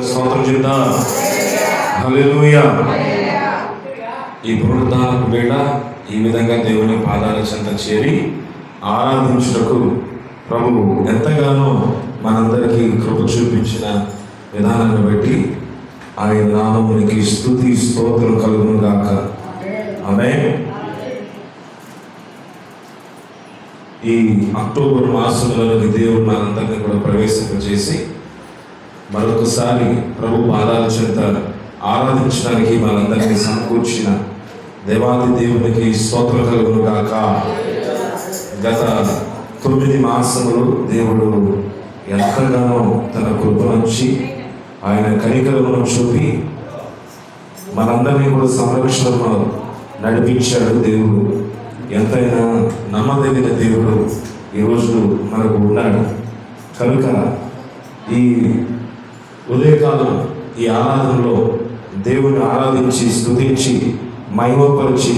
స్తోత్రం చేద్దాం. హల్లెలూయా. ఈ పునరుద్ధానపు వేళ ఈ విధంగా దేవుని పాదాల చెంత చేరి ఆరాధించుటకు ప్రభువు ఎంతగానో మనందరికీ కృప చూపించిన విధానాన్ని బట్టి ఆయన నామమునికి స్తుతి స్తోత్రం కలుగును గాక. ఆమేన్. ఈ అక్టోబర్ మాసంలోని దేవుడు మనందరినీ కూడా ప్రవేశింపజేసి మరొకసారి ప్రభు పాదాల చెంత ఆరాధించడానికి మనందరినీ సమకూర్చిన దేవాది దేవునికి స్తోత్రం కలుగును గాక. గత 9 మాసములు దేవుడు ఎంతగానో తన కృప నుంచి ఆయన కనికరమును చూపి మనందరినీ కూడా సంరక్షణలో నడిపించాడు. దేవుడు ఎంతైనా నమ్మదగిన దేవుడు ఈరోజు మనకు ఉన్నాడు. కనుక ఈ ఉదయకాలం ఈ ఆరాధనలో దేవుని ఆరాధించి స్తుతించి మహిమపరిచి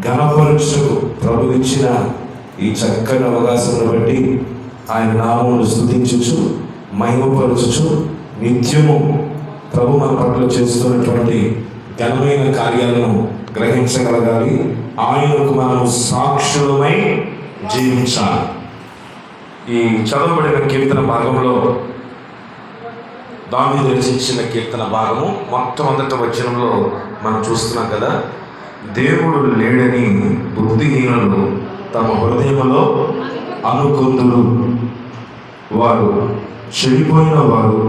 ఘనపరచుటకు ప్రభు ఇచ్చిన ఈ చక్కని అవకాశం బట్టి ఆయన నామమును స్తుతించుచు మహిమపరచుచు నిత్యము ప్రభు మన పట్ల చేస్తున్నటువంటి ఘనమైన కార్యాలను గ్రహించగలగాలి. ఆయనకు మనము సాక్షులమై జీవించాలి. ఈ చదవబడిన కీర్తన భాగంలో దావీదు రచించిన కీర్తన భాగము మొట్టమొదటి వచనంలో మనం చూస్తున్నాం కదా. దేవుడు లేడని బుద్ధిహీనులు తమ హృదయంలో అనుకొందురు, వారు చెడిపోయిన వారు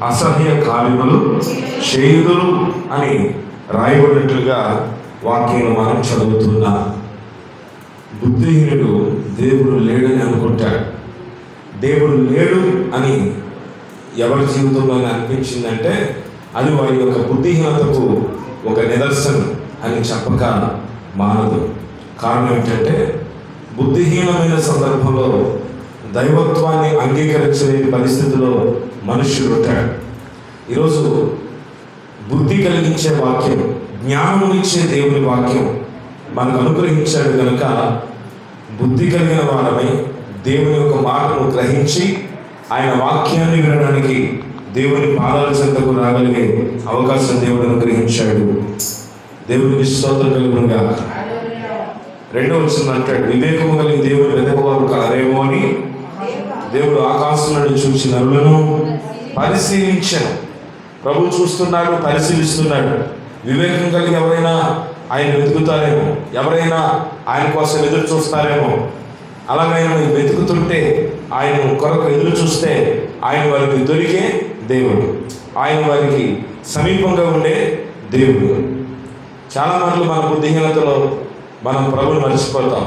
అసహ్య కార్యములు చేయుదురు అని రాయబడినట్లుగా వాక్యం మనం చదువుతున్నాం. బుద్ధిహీనుడు దేవుడు లేడని అనుకుంటాడు. దేవుడు లేడు అని ఎవరి జీవితంలో అనిపించిందంటే అది వారి యొక్క బుద్ధిహీనతకు ఒక నిదర్శనం అని చెప్పక మానదు. కారణం ఏంటంటే బుద్ధిహీనమైన సందర్భంలో దైవత్వాన్ని అంగీకరించలేని పరిస్థితిలో మనుష్యుడు ఉంటాడు. ఈరోజు బుద్ధి కలిగించే వాక్యం, జ్ఞానమునిచ్చే దేవుని వాక్యం మనకు అనుగ్రహించాడు కనుక బుద్ధి కలిగిన వారమై దేవుని యొక్క మాటను గ్రహించి ఆయన వాక్యాన్ని వినడానికి దేవుని పాదాల చెంతకు రాగలిగే అవకాశం దేవుడు అనుగ్రహించాడు. దేవునికి స్తోత్రం కలుగునుగా. 2వ వచనం అంటాడు, వివేకము కలిగిన దేవుని వెతకవారు కారేమో అని దేవుడు ఆకాశం నుండి చూసి నరులను పరిశీలించాను. ప్రభు చూస్తున్నాడు, పరిశీలిస్తున్నాడు. వివేకం కలిగి ఎవరైనా ఆయన వెతుకుతారేమో, ఎవరైనా ఆయన కోసం ఎదురు చూస్తారేమో. అలాగైనా వెతుకుతుంటే ఆయన కొరకు ఎదురు చూస్తే ఆయన వారికి దొరికే దేవుడు, ఆయన వారికి సమీపంగా ఉండే దేవుడు. చాలా మార్లు మన బుద్ధిహీనతలో మనం ప్రభుని మర్చిపోతాం.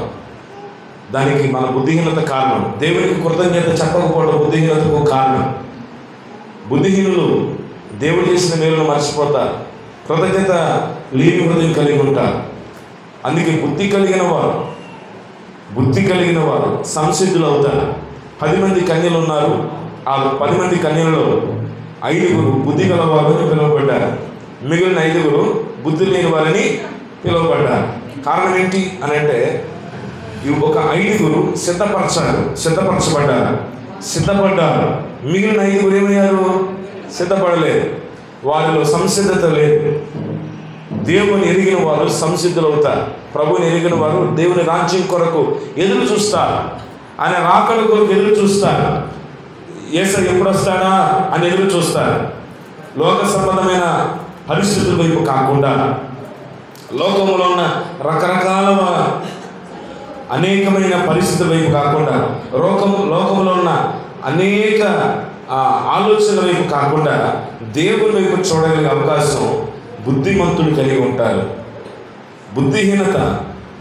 దానికి మన బుద్ధిహీనత కారణం. దేవునికి కృతజ్ఞత చెప్పకపోవడం బుద్ధిహీనతకు కారణం. బుద్ధిహీనులు దేవుడు చేసిన మేలును మర్చిపోతారు, కృతజ్ఞత లేని హృదయం కలిగి ఉంటారు. అందుకే బుద్ధి కలిగిన వారు సంసిద్ధులు అవుతారు. 10 మంది కన్యలు ఉన్నారు. ఆ 10 మంది కన్యలలో 5 బుద్ధి గలవారు అని పిలువబడ్డారు. మిగిలిన 5 బుద్ధి లేని వారని పిలువబడ్డారు. కారణం ఏంటి అని అంటే ఒక 5 సిద్ధపడ్డారు. మిగిలిన 5 ఏమయ్యారు? సిద్ధపడలేదు. వారిలో సంసిద్ధత లేదు. దేవుని ఎరిగిన వారు సంసిద్ధులు అవుతారు. ప్రభుని ఎరిగిన వారు దేవుని రాజ్యం కొరకు ఎదురు చూస్తారు. ఆయన రాకడ కొరకు ఎదురు చూస్తారు. యేసయ్య ఎప్పుడు వస్తాడా అని ఎదురు చూస్తారు. లోక సంబంధమైన పరిస్థితుల వైపు కాకుండా, లోకంలో ఉన్న రకరకాల అనేకమైన పరిస్థితుల వైపు కాకుండా, లోకంలో ఉన్న అనేక ఆలోచనల వైపు కాకుండా దేవుని వైపు చూడగలిగే అవకాశం బుద్ధిమంతులు కలిగి ఉంటారు. బుద్ధిహీనత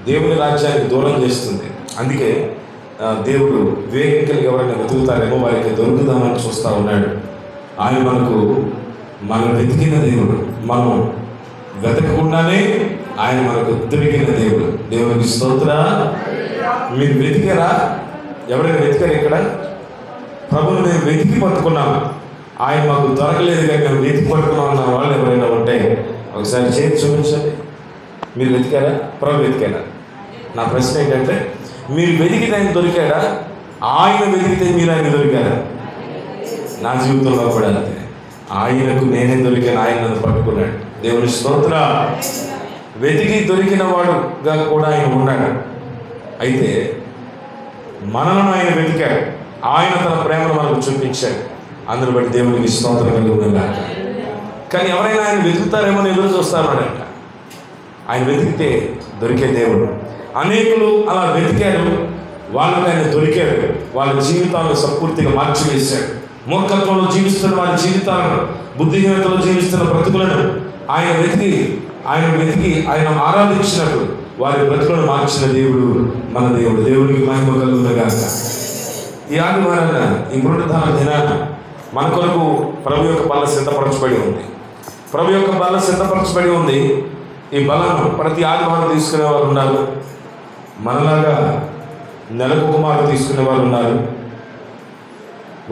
దేవుని రాజ్యానికి దూరం చేస్తుంది. అందుకే దేవుడు వివేకం కలిగి ఎవరైనా వెతుకుతారేమో వారికి దొరుకుదామని చూస్తూ ఉన్నాడు. ఆయన మనం వెతికిన దేవుడు, మనం వెతకకుండానే ఆయన మనకు దొరికిన దేవుడు. దేవునికి స్తోత్రం. మీరు వెతికారా? ఎవరైనా వెతికారు? ఇక్కడ ప్రభుని మేము వెతికి పట్టుకున్నాము, ఆయన మాకు దొరకలేదు కానీ మేము వెతికి పట్టుకున్నాం అన్న వాళ్ళు ఎవరైనా ఉంటే ఒకసారి చేతి చూపించండి. మీరు వెతికారా? ప్రభు వెతికారా? నా ప్రశ్న ఏంటంటే, మీరు వెతికితే ఆయన దొరికాడా? ఆయన వెతికితే మీరు ఆయన దొరికారా? నా జీవితంలో కూడా అంతే. ఆయనకు నేనే దొరికాను, ఆయన నన్ను పట్టుకున్నాడు. దేవుని స్తోత్ర. వెతికి దొరికిన వాడుగా కూడా ఆయన ఉన్నాడు. అయితే మనలను ఆయన వెతికాడు, ఆయన తన ప్రేమను మనకు చూపించాడు. అందుని బట్టి దేవునికి స్తోత్రం కలుగుతుందా. కానీ ఎవరైనా ఆయన వెతుకుతారేమో ఎదురు చూస్తారన్నాడంట. ఆయన వెతికితే దొరికే దేవుడు. అనేకులు అలా వెతికారు, వాళ్ళకి ఆయన దొరికాడు. వాళ్ళ జీవితాలను సంపూర్తిగా మార్చివేశాడు. మూర్ఖత్వంలో జీవిస్తున్న వారి జీవితాలను, బుద్ధిహీనతలో జీవిస్తున్న బ్రతుకులను ఆయన వెతికి ఆయన ఆరాధించినప్పుడు వారి బ్రతుకులను మార్చిన దేవుడు మన దేవుడు. దేవుడికి మహిమ కలుగునుగాక. ఈ ఆదివారాన, ఈ పునరుద్ధాన దినాన మన కొరకు ప్రభు యొక్క బల్ల సిద్ధపరచబడి ఉంది. ప్రభు యొక్క బల్ల సిద్ధపరచబడి ఉంది. ఈ బలను ప్రతి ఆదివారం తీసుకునే వారు ఉన్నారు. మనలాగా నెలకు కుమారు తీసుకునే వారు ఉన్నారు.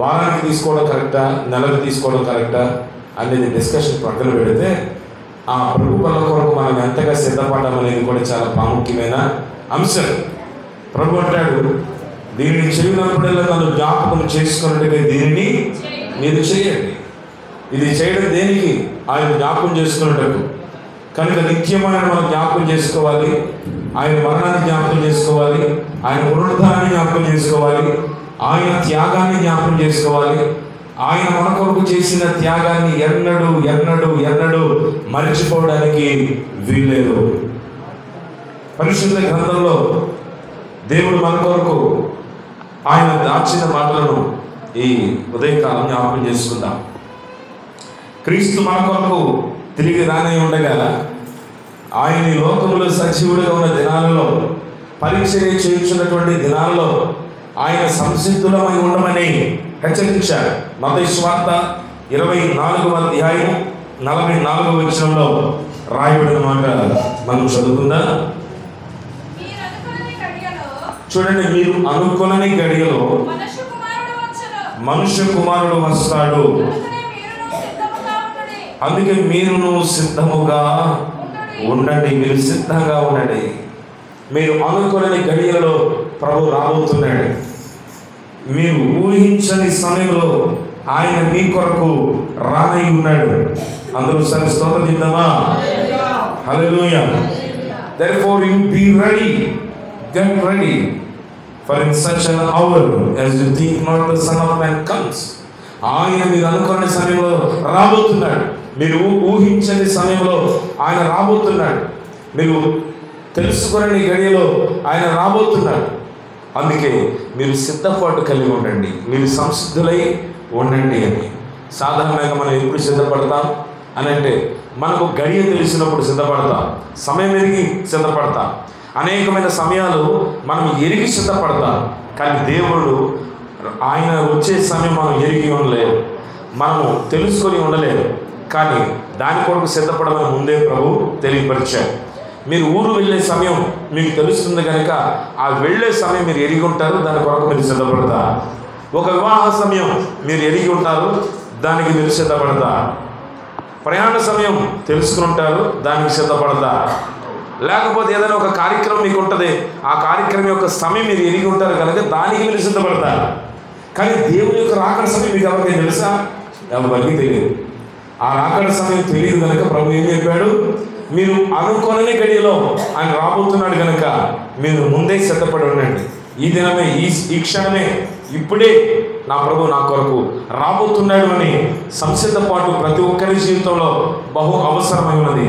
వారానికి తీసుకోవడం కరెక్టా, నెలకు తీసుకోవడం కరెక్టా అనేది డిస్కషన్ పక్కన పెడితే, ఆ ప్రభు బల్ల కొరకు మనం ఎంతగా సిద్ధపడడం అనేది కూడా చాలా ప్రాముఖ్యమైన అంశం. ప్రభు అంటాడు, దీనిని చేయనప్పుడల్లా నన్ను జ్ఞాపకం చేసుకున్నట్టుగా దీనిని మీరు చేయండి. ఇది చేయడం దేనికి? ఆయన జ్ఞాపకం చేసుకున్నట్టు. కనుక నిత్యమైన మనం జ్ఞాపకం చేసుకోవాలి. ఆయన మరణాన్ని జ్ఞాపకం చేసుకోవాలి. ఆయన పునరుద్ధానాన్ని జ్ఞాపకం చేసుకోవాలి. ఆయన త్యాగాన్ని జ్ఞాపకం చేసుకోవాలి. ఆయన మన కొరకు చేసిన త్యాగాన్ని ఎన్నడూ ఎన్నడూ ఎన్నడూ మరిచిపోవడానికి వీల్లేదు. పరిశుద్ధ గ్రంథంలో దేవుడు మన కొరకు ఆయన దాచిన మాటలను ఈ ఉదయకాలం జ్ఞాపకం చేసుకుందాం. క్రీస్తు మన కొరకు తిరిగి రానే ఉండగా ఆయన ఈ లోకములో సజీవుడిగా ఉన్న దినాలలో, పరిచర్య చేయించున్నటువంటి దినాలలో ఆయన సంసిద్ధులమై ఉండమని హెచ్చరించారు. మత్తయి సువార్త 24వ అధ్యాయం 44వ వచనంలో రాయబడిన మాట మనం చదువుకుందా? చూడండి, మీరు అనుకునని గడియలో మనుష్య కుమారుడు వస్తాడు, అందుకే మీరును సిద్ధముగా ఉండండి. మీరు సిద్ధంగా ఉండండి. మీరు అనుకునని గడియలలో ప్రభు రాబోతున్నాడు. మీరు ఊహించని సమయంలో ఆయన మీ కొరకు రానై ఉన్నాడు. అందరూ సరే స్తోత్రం చెప్దామా? హల్లెలూయా. Therefore you be ready, get ready, for in such an hour as you think not the Son of Man comes. ఆయన మీరు అనుకునే సమయంలో రాబోతున్నాడు. మీరు ఊహించని సమయంలో ఆయన రాబోతున్నాడు. మీరు తెలుసుకునే గడియలో ఆయన రాబోతున్నాడు. అందుకే మీరు సిద్ధపాటు కలిగి ఉండండి, మీరు సంసిద్ధులై ఉండండి అని. సాధారణంగా మనం ఎప్పుడు సిద్ధపడతాం అని అంటే, మనకు గడియ తెలిసినప్పుడు సిద్ధపడతాం, సమయం ఎరిగి సిద్ధపడతాం. అనేకమైన సమయాలు మనం ఎరిగి సిద్ధపడతాం. కానీ దేవుడు ఆయన వచ్చే సమయం మనం ఎరిగి ఉండలేము, మనము తెలుసుకొని ఉండలేము. కానీ దాని కొరకు సిద్ధపడమని ముందే ప్రభు తెలియపరిచారు. మీరు ఊరు వెళ్ళే సమయం మీకు తెలుస్తుంది కనుక ఆ వెళ్ళే సమయం మీరు ఎరిగి ఉంటారు, దాని కొరకు మీరు సిద్ధపడతారు. ఒక వివాహ సమయం మీరు ఎరిగి ఉంటారు, దానికి మీరు సిద్ధపడతారు. ప్రయాణ సమయం తెలుసుకుని ఉంటారు, దానికి సిద్ధపడతారు. లేకపోతే ఏదైనా ఒక కార్యక్రమం మీకు ఉంటుంది, ఆ కార్యక్రమం యొక్క సమయం మీరు ఎరిగి ఉంటారు కనుక దానికి మీరు సిద్ధపడతారు. కానీ దేవుని యొక్క రాకడ సమయం మీకు ఎవరికైనా తెలుసా? ఎవరికి తెలియదు. ఆ రాకడ సమయం తెలియదు కనుక ప్రభు ఏం చెప్పాడు? మీరు అనుకోని గడియలో ఆయన రాబోతున్నాడు కనుక మీరు ముందే సిద్ధపడి ఉండండి. ఈ దినమే, ఈ క్షణమే, ఇప్పుడే నా ప్రభు నా కొరకు రాబోతున్నాడు అని సంసిద్ధపాటు ప్రతి ఒక్కరి జీవితంలో బహు అవసరమై ఉన్నది.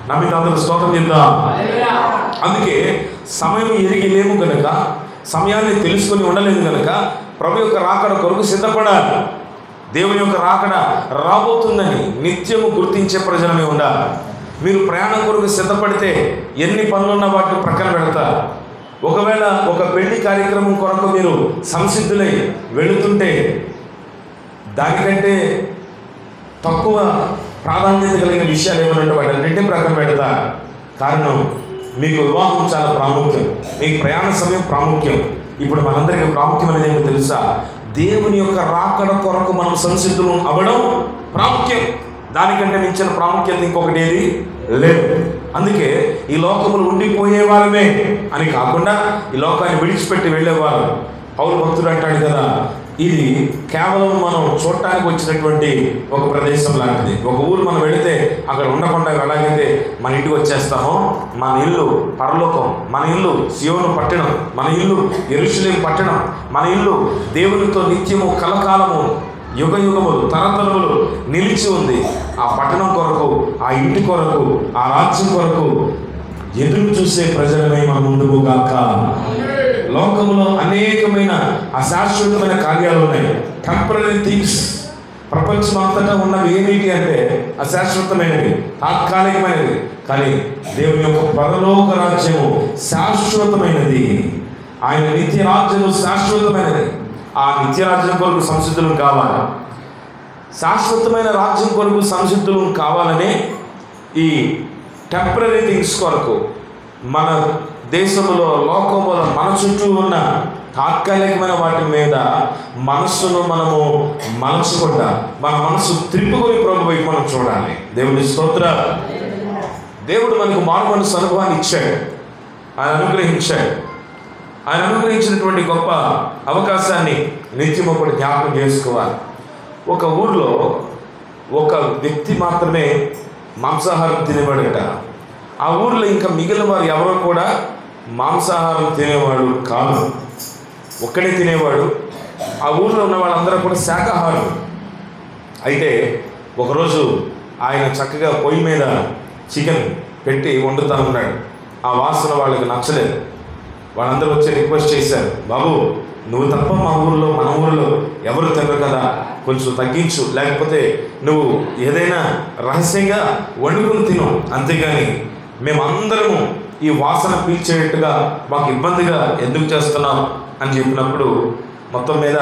నమ్మిన అందరూ స్తోత్రం చెప్దాం. అందుకే సమయం ఎరిగి లేము కనుక, సమయాన్ని తెలుసుకొని ఉండలేదు కనుక ప్రభు యొక్క రాకడ కొరకు సిద్ధపడాలి. దేవుని యొక్క రాకడ రాబోతుందని నిత్యము గుర్తించే ప్రజలమే ఉండాలి. మీరు ప్రయాణం కొరకు సిద్ధపడితే ఎన్ని పనులున్న వాటిని ప్రక్కన పెడతారు. ఒకవేళ ఒక పెళ్లి కార్యక్రమం కొరకు మీరు సంసిద్ధులై వెళుతుంటే దానికంటే తక్కువ ప్రాధాన్యత కలిగిన విషయాలు ఏమన్నా వాటి అన్నింటినీ ప్రక్కన పెడతారు. కారణం, మీకు వివాహం చాలా ప్రాముఖ్యం, మీకు ప్రయాణ సమయం ప్రాముఖ్యం. ఇప్పుడు మనందరికీ ప్రాముఖ్యమైనది ఏమో తెలుసా? దేవుని యొక్క రాకడ కొరకు మనం సంసిద్ధులు అవ్వడం ప్రాముఖ్యం. దానికంటే మించిన ప్రాముఖ్యత ఇంకొకటి ఏది లేదు. అందుకే ఈ లోకములు ఉండిపోయే వాళ్ళమే అని కాకుండా ఈ లోకాన్ని విడిచిపెట్టి వెళ్ళేవారు. పౌలు భక్తుడు అంటాడు కదా, ఇది కేవలం మనం చూడటానికి వచ్చినటువంటి ఒక ప్రదేశం లాంటిది. ఒక ఊరు మనం వెళితే అక్కడ ఉండకుండా ఎలాగైతే మన ఇంటికి వచ్చేస్తామో, మన ఇల్లు పరలోకం, మన ఇల్లు సియోను పట్టణం, మన ఇల్లు యెరూషలేము పట్టణం, మన ఇల్లు దేవునితో నిత్యము కలకాలము యుగ యుగములు తరతరములు నిలిచి ఉంది. ఆ పట్టణం కొరకు, ఆ ఇంటి కొరకు, ఆ రాజ్యం కొరకు ఎదురు చూసే ప్రజలమై మన ముందుకు గాక. లోకములో అనేకమైన అశాశ్వతమైన కార్యాలు ఉన్నాయి. టెంపరరీ థింగ్స్ ప్రపంచం అంతటా ఉన్నవి ఏమిటి అంటే అశాశ్వతమైనవి, తాత్కాలికమైనవి. కానీ దేవుని యొక్క పరలోక రాజ్యము శాశ్వతమైనది. ఆయన నిత్య రాజ్యము శాశ్వతమైనది. ఆ నిత్య రాజ్యం కొరకు సంసిద్ధులు కావాలి. శాశ్వతమైన రాజ్యం కొరకు సంసిద్ధులు కావాలని ఈ టెంపరరీ థింగ్స్ కొరకు మన దేశంలో, లోకములో, మన చుట్టూ ఉన్న తాత్కాలికమైన వాటి మీద మనస్సును మనము మలచకుండా, మన మనసు త్రిప్పుకొని ప్రభు వైపు మనం చూడాలి. దేవుని స్తోత్రం. దేవుడు మనకు మారు మనసు అనుభవాన్ని ఇచ్చాడు, ఆయన అనుగ్రహించాడు. ఆయన అనుగ్రహించినటువంటి గొప్ప అవకాశాన్ని నిత్యం ఒకటి జ్ఞాపకం చేసుకోవాలి. ఒక ఊర్లో ఒక వ్యక్తి మాత్రమే మాంసాహారం తినేవాడట. ఆ ఊర్లో ఇంకా మిగిలిన వారు ఎవరో కూడా మాంసాహారం తినేవాడు కాదు, ఒక్కడే తినేవాడు. ఆ ఊర్లో ఉన్న వాళ్ళందరూ కూడా శాకాహారం. అయితే ఒకరోజు ఆయన చక్కగా పొయ్యి మీద చికెన్ పెట్టి వండుతూ ఉన్నాడు. ఆ వాసన వాళ్ళకి నచ్చలేదు. వాళ్ళందరూ వచ్చి రిక్వెస్ట్ చేశారు, బాబు నువ్వు తప్ప మా ఊరిలో, మన ఊరిలో ఎవరు తినరు కదా, కొంచెం తగ్గించు, లేకపోతే నువ్వు ఏదైనా రహస్యంగా వండుకుని తిను, అంతేగాని మేమందరము ఈ వాసన పీల్చేట్టుగా మాకు ఇబ్బందిగా ఎందుకు చేస్తున్నాం అని చెప్పినప్పుడు మొత్తం మీద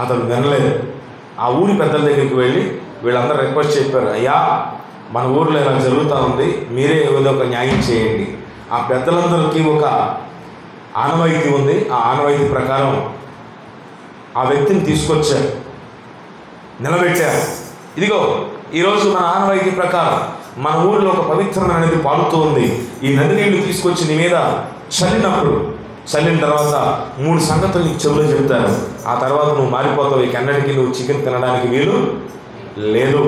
అతను వినలేదు. ఆ ఊరి పెద్దల దగ్గరికి వెళ్ళి వీళ్ళందరూ రిక్వెస్ట్ చెప్పారు, అయ్యా మన ఊరిలో ఇలా జరుగుతూ ఉంది, మీరే ఏదో ఒక న్యాయం చేయండి. ఆ పెద్దలందరికీ ఒక ఆనవాయితీ ఉంది. ఆ ఆనవాయితీ ప్రకారం ఆ వ్యక్తిని తీసుకొచ్చారు, నిలబెట్టారు. ఇదిగో ఈరోజు మన ఆనవాయితీ ప్రకారం మన ఊరిలో ఒక పవిత్రమైన నది పారుతూ ఉంది. ఈ నది నీళ్లు తీసుకొచ్చి నీ మీద చల్లిన తర్వాత 3 సంగతులు నీకు చెవులో చెప్తారు. ఆ తర్వాత నువ్వు మారిపోతావు, ఇక ఎన్నటికీ నువ్వు చికెన్ తినడానికి వీలు లేదు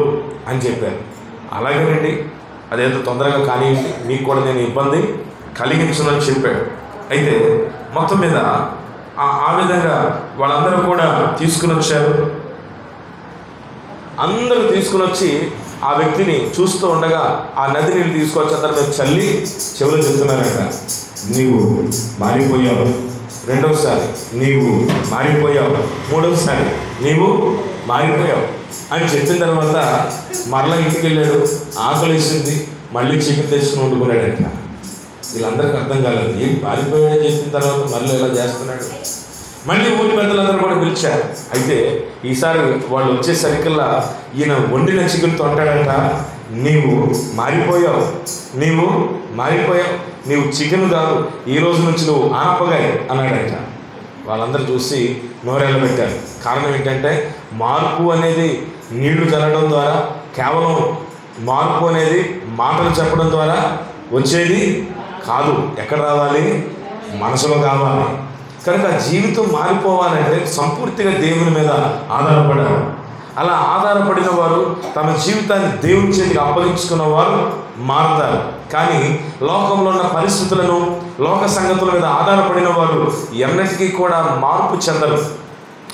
అని చెప్పారు. అలాగేనండి, అదేంత తొందరగా కానివ్వండి, మీకు కూడా నేను ఇబ్బంది కలిగించనని చెప్పాడు. అయితే మొత్తం మీద ఆ విధంగా వాళ్ళందరూ కూడా తీసుకుని వచ్చారు. అందరూ తీసుకుని వచ్చి ఆ వ్యక్తిని చూస్తూ ఉండగా ఆ నది నీళ్ళు తీసుకొచ్చి అందరి మీద చల్లి చెవులు చెప్తున్నారట, నీవు మారిపోయావు, రెండవసారి నీవు మారిపోయావు, మూడవసారి నీవు మారిపోయావు అని చెప్పిన తర్వాత మరలా ఇంటికి వెళ్ళాడు. ఆకలిసింది, మళ్ళీ చికెన్ తెచ్చుకుని వండుకున్నాడట. వీళ్ళందరికీ అర్థం కాలేదు, ఏం మారిపోయాడని చెప్పిన తర్వాత మళ్ళీ ఎలా చేస్తున్నాడు. మళ్ళీ ఊరి పెద్దలందరూ కూడా పిలిచారు. అయితే ఈసారి వాళ్ళు వచ్చేసరికల్లా ఈయన వండిన చికెన్తో అంటాడంట, నీవు మారిపోయావు, నీవు మారిపోయావు, నీవు చికెన్ కాదు, ఈ రోజు నుంచి నువ్వు ఆనపగాయ అన్నాడంట. వాళ్ళందరూ చూసి నోరేళ్ళ పెట్టారు. కారణం ఏంటంటే మార్పు అనేది నీళ్లు చల్లడం ద్వారా, కేవలం మార్పు అనేది మాటలు చెప్పడం ద్వారా వచ్చేది కాదు. ఎక్కడ రావాలి? మనసులో కావాలి. కనుక జీవితం మారిపోవాలంటే సంపూర్తిగా దేవుని మీద ఆధారపడాలి. అలా ఆధారపడిన వారు తమ జీవితాన్ని దేవుని చేతికి అప్పగించుకున్న వారు మారుతారు. కానీ లోకంలో ఉన్న పరిస్థితులను, లోక సంగతుల మీద ఆధారపడిన వారు ఎన్నటికీ కూడా మార్పు చెందరు.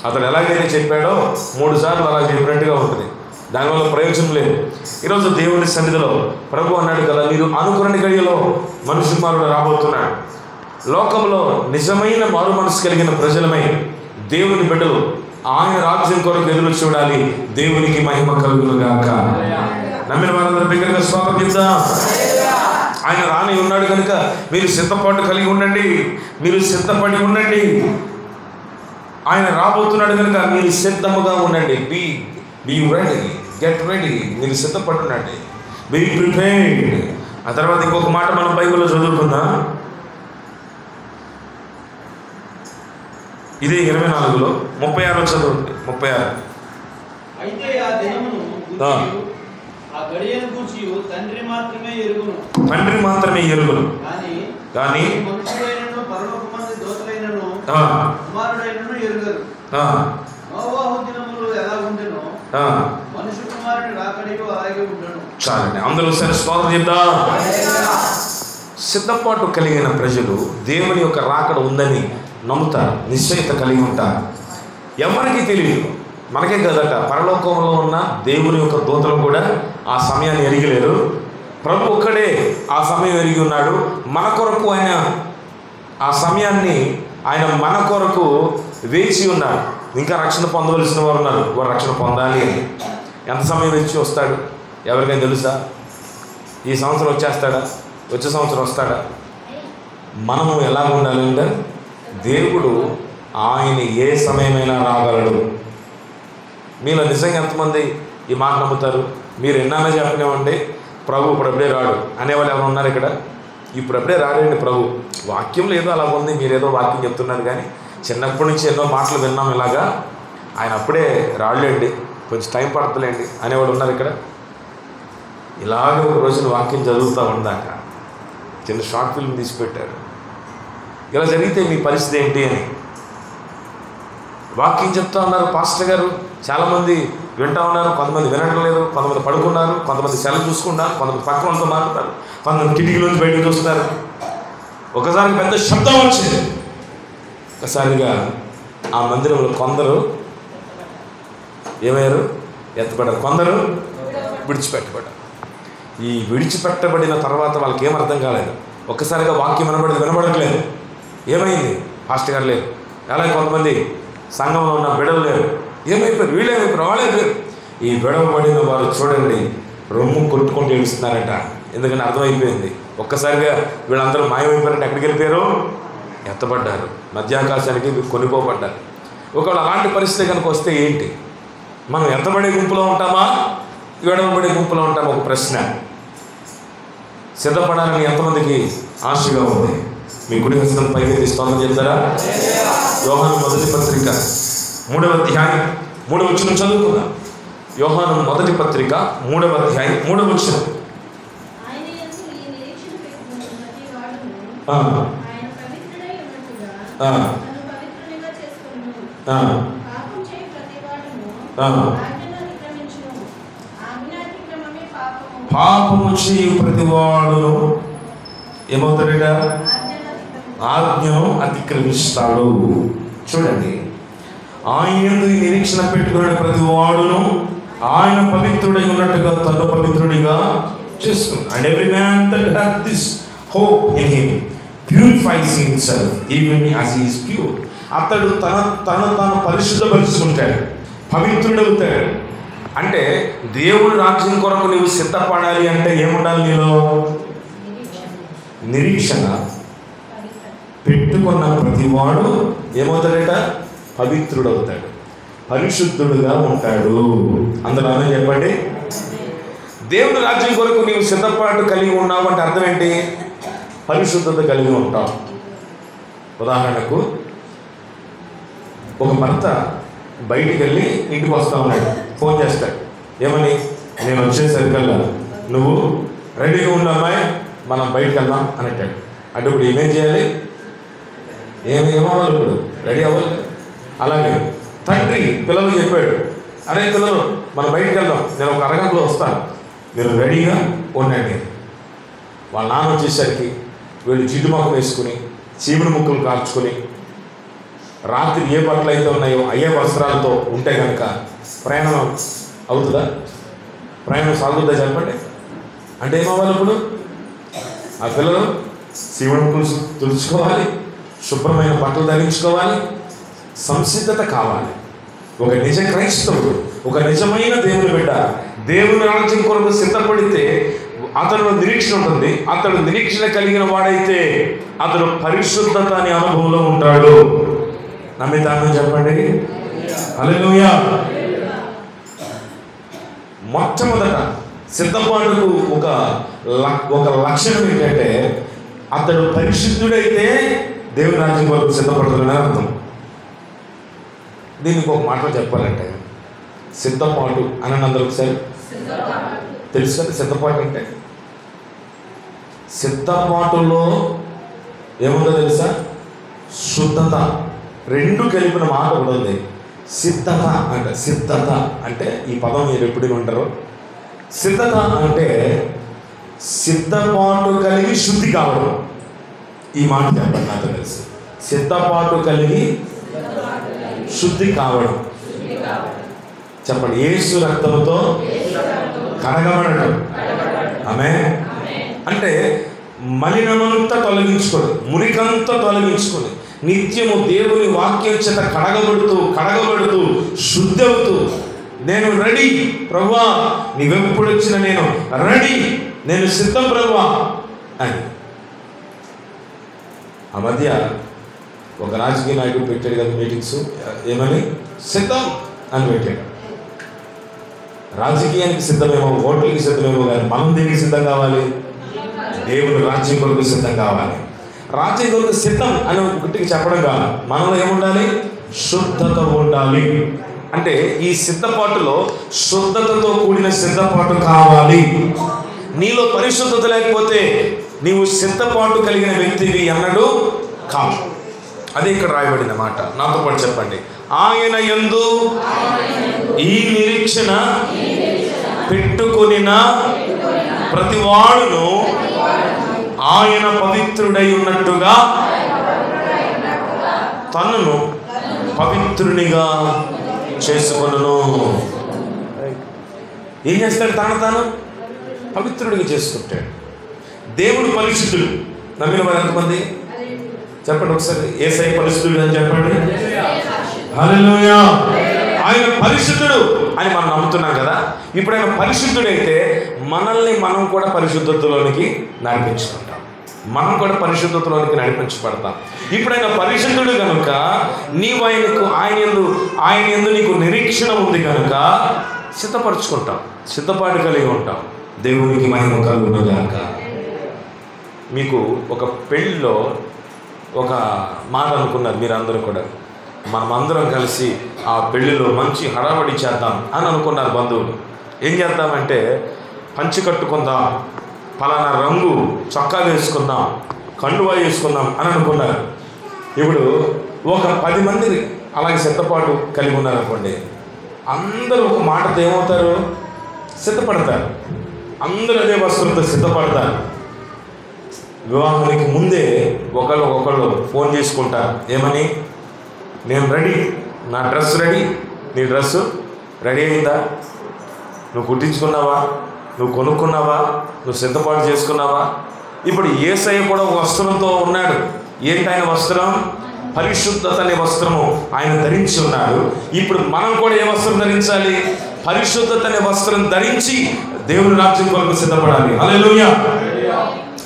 అతను ఎలాగైతే చెప్పాడో 3 సార్లు అలా చెప్పినట్టుగా ఉంటుంది. దానివల్ల ప్రయోజనం లేదు. ఈరోజు దేవుని సన్నిధిలో ప్రభు అన్నాడు కదా, మీరు అనుకున్న గడియలో మనుష్య కుమారుడు రాబోతున్నాడు. లోకంలో నిజమైన మారు మనసు కలిగిన ప్రజలమై దేవుని బిడ్డలు ఆయన రాజ్యం కొరకు ఎదురు చూడాలి. దేవునికి మహిమ కలుగునుగాక. నమ్మిన వారందరూ బిగ్గరగా స్వాగతిద్దాం. ఆయన రాని ఉన్నాడు కనుక మీరు సిద్ధపాటు కలిగి ఉండండి, మీరు సిద్ధపడి ఉండండి. ఆయన రాబోతున్నాడు కనుక మీరు సిద్ధముగా ఉండండి. Be ready, get ready. మీరు సిద్ధపడి ఉండండి, బీ ప్రిపేర్డ్. ఆ తర్వాత ఇంకొక మాట మనం బైబిల్లో చదువుకుందాం. ఇదే 24లో 36 చదవండి. 36. అయితే ఆ దినమును ఆ గడియను గూర్చి తండ్రి మాత్రమే ఎరుగును కానీ మనుషులైనను పరలోకమందు దూతలైనను కుమారుడైనను ఎరుగరు. నోవహు దినములు ఎలా ఉండెనో మనుష్య కుమారుని రాకడయు అలాగే ఉండెను. చాలండి, అందరూ సరే స్తోత్రం చెప్దాం. సిద్ధపాటు కలిగిన ప్రజలు దేవుని యొక్క రాకడ ఉందని నమ్ముతారు, నిశ్చయిత కలిగి ఉంటారు. ఎవరికి తెలియదు, మనకే కదట, పరలోకంలో ఉన్న దేవుని యొక్క దూతలు కూడా ఆ సమయాన్ని ఎరిగలేరు. ప్రభు ఒక్కడే ఆ సమయం ఎరిగి ఉన్నాడు. మన కొరకు ఆయన ఆ సమయాన్ని ఆయన మన కొరకు వేచి ఉన్నాడు. ఇంకా రక్షణ పొందవలసిన వారు ఉన్నారు, వారు రక్షణ పొందాలి అని. ఎంత సమయం వేచి వస్తాడు ఎవరికైనా తెలుసా? ఈ సంవత్సరం వచ్చేస్తాడా? వచ్చే సంవత్సరం వస్తాడా? మనము ఎలా ఉండాలంటే, దేవుడు ఆయన ఏ సమయమైనా రాగలడు. మీలో నిజంగా ఎంతమంది ఈ మాట నమ్ముతారు? మీరు ఎన్నాళ్ళ చెప్పనివ్వండి, ప్రభు ఇప్పుడప్పుడే రాడు అనేవాళ్ళు ఎవరు ఉన్నారు ఇక్కడ? ఇప్పుడప్పుడే రాడండి ప్రభు. వాక్యంలో ఏదో అలా ఉంది, మీరేదో వాక్యం చెప్తున్నారు, కానీ చిన్నప్పటి నుంచి ఎన్నో మాటలు విన్నాం ఇలాగా. ఆయన అప్పుడే రాళ్ళండి, కొంచెం టైం పడుతుందండి అనేవాడు ఉన్నారు ఇక్కడ. ఇలాగ ఒక రోజున వాక్యం చదువుతూ ఉందాక చిన్న షార్ట్ ఫిల్మ్ తీసి పెట్టారు. ఇలా జరిగితే మీ పరిస్థితి ఏంటి అని వాక్యం చెప్తా ఉన్నారు పాస్టర్ గారు. చాలామంది వింటా ఉన్నారు, కొంతమంది వినడం లేదు, కొంతమంది పడుకున్నారు, కొంతమంది సెలవు చూసుకున్నారు, కొంతమంది పక్కన వాళ్ళతో మాట్లాడతారు, కొంతమంది కిటికీలోంచి బయటకు చూస్తున్నారు. ఒకసారి పెద్ద శబ్దం వచ్చింది. ఒకసారిగా ఆ మందిరంలో కొందరు ఏమయ్యారు? ఎత్తపడ్డారు, కొందరు విడిచిపెట్టబడ్డారు. ఈ విడిచిపెట్టబడిన తర్వాత వాళ్ళకి ఏం అర్థం కాలేదు. ఒక్కసారిగా వాక్యం వినబడట్లేదు. ఏమైంది? పాస్టర్ గారు లేరు, అలాగే కొంతమంది సంఘంలో ఉన్న బిడలు లేరు. ఏమైపోయారు? వీళ్ళేమైపోయారు? వాళ్ళైపోయారు. ఈ విడవబడిన వారు చూడండి రొమ్ము కొట్టుకుంటూ ఏడుస్తున్నారట. ఎందుకంటే అర్థమైపోయింది. ఒక్కసారిగా వీళ్ళందరూ మాయమైపోయారంటే ఎక్కడికి వెళ్ళిపోయారు? ఎత్తబడ్డారు, మధ్యాకాశానికి కొనిపోబడ్డారు. ఒకవేళ అలాంటి పరిస్థితి కనుక వస్తే ఏంటి? మనం ఎత్తబడే గుంపులో ఉంటామా, విడవబడే గుంపులో ఉంటామా? ఒక ప్రశ్న. సిద్ధపడాలని ఎంతమందికి ఆశగా ఉంది? మీ కుడి హస్తం పైకి స్తోత్రం చెప్తారా? యోహాను మొదటి పత్రిక 3వ అధ్యాయం 3వ వచనం చదువుకుందాం. యోహాను మొదటి పత్రిక 3వ అధ్యాయం 3వ వచనం. పాపము చేయు ప్రతివాడును ఏమవుతాడట? ఆజ్ఞను అతిక్రమిస్తాడు. చూడండి, ఆయన నిరీక్షణ పెట్టుకున్న ప్రతి వాడును ఆయన పవిత్రుడై ఉన్నట్టుగా తను పవిత్రుడిగా చేస్తున్నాడు. And every man that have this hope in him purifies himself even as he is pure. అతడు తను పరిశుద్ధపరుచుకుంటాడు, పవిత్రుడవుతాడు. అంటే దేవుడు రాజ్యం కొరకు నీవు సిద్ధపడాలి అంటే ఏముండాలి? నీలో నిరీక్షణ పెట్టుకున్న ప్రతివాడు ఏమవుతాడట? పవిత్రుడవుతాడు, పరిశుద్ధుడుగా ఉంటాడు. అందరూ అదే చెప్పండి. దేవుని రాజ్యం కొరకు నీవు సిద్ధపాటు కలిగి ఉన్నావు అంటే అర్థం ఏంటి? పరిశుద్ధత కలిగి ఉంటావు. ఉదాహరణకు ఒక భర్త బయటికి వెళ్ళి ఇంటికి వస్తా ఉన్నాడు, ఫోన్ చేస్తాడు. ఏమని? నేను వచ్చేసరికల్లా నువ్వు రెడీగా ఉన్నామాయ్, మనం బయటకు వెళ్దాం అని అంటాడు. అంటే ఇప్పుడు ఏమేం చేయాలి? ఏమవ్వాలి? ఇప్పుడు రెడీ అవ్వాలి. అలాగే తండ్రి పిల్లలు చెప్పాడు, అరే పిల్లలు మనం బయటకు వెళ్దాం, నేను ఒక అరగంటలో వస్తాను, మీరు రెడీగా ఉండండి. వాళ్ళ నాన్న వచ్చేసరికి వీళ్ళు జిడ్డు మొక్కలు వేసుకుని చీమిడి ముక్కలు కార్చుకొని రాత్రి ఏ బట్టలు అయితే ఉన్నాయో అయ్యే వస్త్రాలతో ఉంటే కనుక ప్రయాణం అవుతుందా? ప్రయాణం సాగుతుందా? చెప్పండి. అంటే ఏమవ్వాలి? ఇప్పుడు ఆ పిల్లలు చీమిడి ముక్కలు తుడుచుకోవాలి, శుభ్రమైన బట్టలు ధరించుకోవాలి, సంసిద్ధత కావాలి. ఒక నిజ క్రైస్తవుడు, ఒక నిజమైన దేవుని బిడ్డ దేవుని రాజ్యం కొరకు సిద్ధపడితే అతను నిరీక్షణ ఉంటుంది. అతడు నిరీక్షణ కలిగిన వాడైతే అతడు పరిశుద్ధత అనే అనుభవంలో ఉంటాడు. నమ్మితాను చెప్పండి. హల్లెలూయా. మొట్టమొదట సిద్ధపాటుకు ఒక లక్షణం ఏంటంటే అతడు పరిశుద్ధుడైతే దేవుని రాజ్యం కొరకు సిద్ధపడుతున్నాడని అర్థం. దీనికి ఒక మాటలో చెప్పాలంటే సిద్ధపాటు అని అందరూ ఒకసారి తెలుసు కదా. సిద్ధపాటు అంటే సిద్ధపాటులో ఏముందో తెలుసా? శుద్ధత రెండు కలిపిన మాట ఒకటి ఉంది. సిద్ధత అంటే, సిద్ధత అంటే ఈ పదం మీరు ఎప్పుడు ఉంటారు. సిద్ధత అంటే సిద్ధపాటు కలిగి శుద్ధి కావడం. ఈ మాట చెప్పండి నాకు తెలుసు. సిద్ధపాటు కలిగి శుద్ధి కావడం చెప్పండి. యేసు రక్తంతో కడగబడడం. ఆమేన్. అంటే మలినమంతా తొలగించుకొని, మురికంతా తొలగించుకొని, నిత్యము దేవుని వాక్యం చేత కడగబడుతూ శుద్ధి అవుతూ, నేను రెడీ ప్రభువా, నీవెప్పుడు వచ్చిన నేను రెడీ, నేను సిద్ధం ప్రభువా అని. ఆ మధ్య ఒక రాజకీయ నాయకుడు పెట్టాడు కదా మీటింగ్స్, ఏమని సిద్ధం అని పెట్టాడు. రాజకీయానికి సిద్ధమేమో, ఓట్లకి సిద్ధమేమో, కానీ మనం దేనికి సిద్ధం కావాలి? దేవుని రాజ్యం కొరకు సిద్ధం కావాలి. రాజ్యం కొరకు సిద్ధం అని ఒకటికి చెప్పడం కాదు, మనలో ఏముండాలి? శుద్ధత ఉండాలి. అంటే ఈ సిద్ధపాటులో శుద్ధతతో కూడిన సిద్ధపాటు కావాలి. నీలో పరిశుద్ధత లేకపోతే నీవు సిద్ధపాటు కలిగిన వ్యక్తివి అన్నడు కాదు. అదే ఇక్కడ రాయబడిన మాట. నాతో పాటు చెప్పండి. ఆయన యందు ఈ నిరీక్షణ పెట్టుకొనిన ప్రతివాడును ఆయన పవిత్రుడై ఉన్నట్టుగా తనను పవిత్రునిగా చేసుకొనును. ఏం చేస్తాడు? తాను పవిత్రుడిగా చేసుకుంటాడు. దేవుడు పరిశుద్ధుడు. నమ్మిన వారు ఎంతమంది చెప్పండి ఒకసారి. యేసయ్య పరిశుద్ధుడు అని చెప్పండి. హల్లెలూయా. ఆయన పరిశుద్ధుడు అని మనం నమ్ముతున్నాం కదా. ఇప్పుడు ఆయన పరిశుద్ధుడైతే మనల్ని మనం కూడా పరిశుద్ధతలోనికి నడిపించుకుంటాం. మనం కూడా పరిశుద్ధతలోనికి నడిపించబడతాం. ఇప్పుడు ఆయన పరిశుద్ధుడు కనుక నీవు ఆయన యందు నీకు నిరీక్షణ ఉంది కనుక సిద్ధపరచుకుంటాం, సిద్ధపాటు కలిగి ఉంటాం. దేవునికి మహిమ కలుగునుగాక. మీకు ఒక పెళ్ళిలో ఒక మాట అనుకున్నారు మీరందరూ కూడా, మనమందరం కలిసి ఆ పెళ్ళిలో మంచి హడావడి చేద్దాం అని అనుకున్నారు బంధువులు. ఏం చేద్దామంటే పంచి కట్టుకుందాం, పలానా రంగు చొక్కా వేసుకుందాం, కండువా వేసుకుందాం అని అనుకున్నారు. ఇప్పుడు ఒక 10 మంది అలాగే సిద్ధపాటు కలిగి ఉన్నారనుకోండి, అందరూ ఒక మాటతో ఏమవుతారు? సిద్ధపడతారు. అందరూ అదే వస్త్రంతో సిద్ధపడతారు. వివాహానికి ముందే ఒకళ్ళు ఫోన్ చేసుకుంటారు. ఏమని? నేను రెడీ, నా డ్రెస్ రెడీ, నీ డ్రెస్సు రెడీ అయిందా? నువ్వు కుట్టించుకున్నావా? నువ్వు కొనుక్కున్నావా? నువ్వు సిద్ధపాటు చేసుకున్నావా? ఇప్పుడు యేసయ్య కూడా ఒక వస్త్రంతో ఉన్నాడు. ఏంటి ఆయన వస్త్రం? పరిశుద్ధత అనే వస్త్రము ఆయన ధరించి ఉన్నాడు. ఇప్పుడు మనం కూడా ఏ వస్త్రం ధరించాలి? పరిశుద్ధత అనే వస్త్రం ధరించి దేవుని రాజ్యం కొరకు సిద్ధపడాలి. హల్లెలూయా.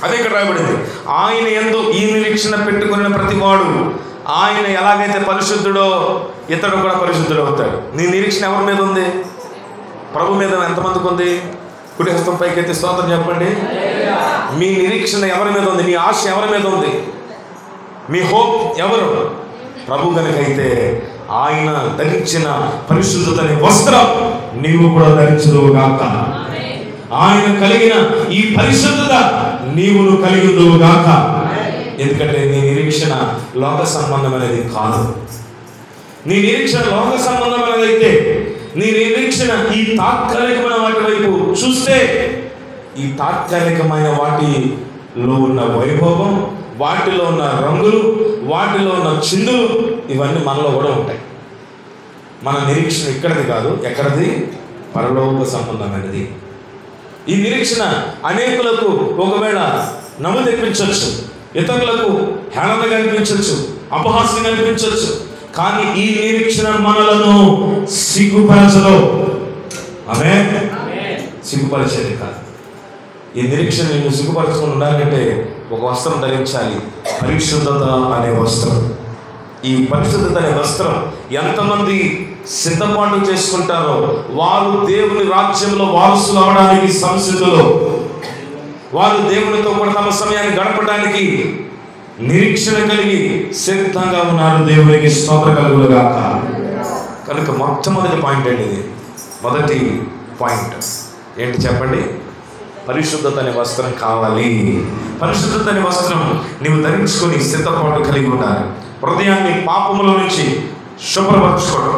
అదే ఇక్కడ రాయబడింది. ఆయన యందు ఈ నిరీక్షణ పెట్టుకున్న ప్రతివాడు, ఆయన ఎలాగైతే పరిశుద్ధుడో ఇతడు కూడా పరిశుద్ధుడు అవుతాడు. నీ నిరీక్షణ ఎవరి మీద ఉంది? ప్రభు మీద. ఎంతమందికి ఉంది? కుడి హస్తం పైకెత్తి స్తోత్రం చెప్పండి. మీ నిరీక్షణ ఎవరి మీద ఉంది? మీ ఆశ ఎవరి మీద ఉంది? మీ హోప్ ఎవరు? ప్రభు కనుకైతే ఆయన ధరించిన పరిశుద్ధత అనే వస్త్రం నీవు కూడా ధరించుదువుగాక. ఆయన కలిగిన ఈ పరిశుద్ధత నీవును కలిగిదువుగాక. ఎందుకంటే నీ నిరీక్షణ లోక సంబంధమైనది కాదు. నీ నిరీక్షణ లోక సంబంధమైనదైతే, నీ నిరీక్షణ ఈ తాత్కాలికమైన వాటి వైపు చూస్తే, ఈ తాత్కాలికమైన వాటిలో ఉన్న వైభవం, వాటిలో ఉన్న రంగులు, వాటిలో ఉన్న చిందులు, ఇవన్నీ మనలో కూడా ఉంటాయి. మన నిరీక్షణ ఇక్కడిది కాదు, ఎక్కడిది? పరలోక సంబంధమైనది. ఈ నిరీక్షణ అనేకులకు ఒకవేళ నవ్వు తెప్పించవచ్చు, ఇతరులకు హేళనగా అనిపించవచ్చు, అపహాస్యంగా అనిపించవచ్చు. కానీ ఈ నిరీక్షణ మనలను సిగ్గుపరచదు. ఆమేన్. సిగ్గుపరిచేది కాదు. ఈ నిరీక్షణ నిన్ను సిగ్గుపరచకుండా ఉండాలంటే ఒక వస్త్రం ధరించాలి, పరిశుద్ధత అనే వస్త్రం. ఈ పరిశుద్ధత అనే వస్త్రం ఎంతమంది సిద్ధపాటు చేసుకుంటారో వారు దేవుని రాజ్యంలో వారసులు అవడానికి సంసిద్ధులు. వారు దేవునితో కూడా తమ సమయాన్ని గడపడానికి నిరీక్షణ కలిగి సిద్ధంగా ఉన్నారు. దేవునికి స్తోత్రం కలుగునుగాక. కనుక మొట్టమొదటి పాయింట్ అండి ఇది. మొదటి పాయింట్ ఏంటి చెప్పండి? పరిశుద్ధత అనే వస్త్రం కావాలి. పరిశుద్ధత అనే వస్త్రం నీవు ధరించుకొని సిద్ధపాటు కలిగి ఉండాలి. హృదయాన్ని పాపములో నుంచి శుభ్రపరచుకోవడం,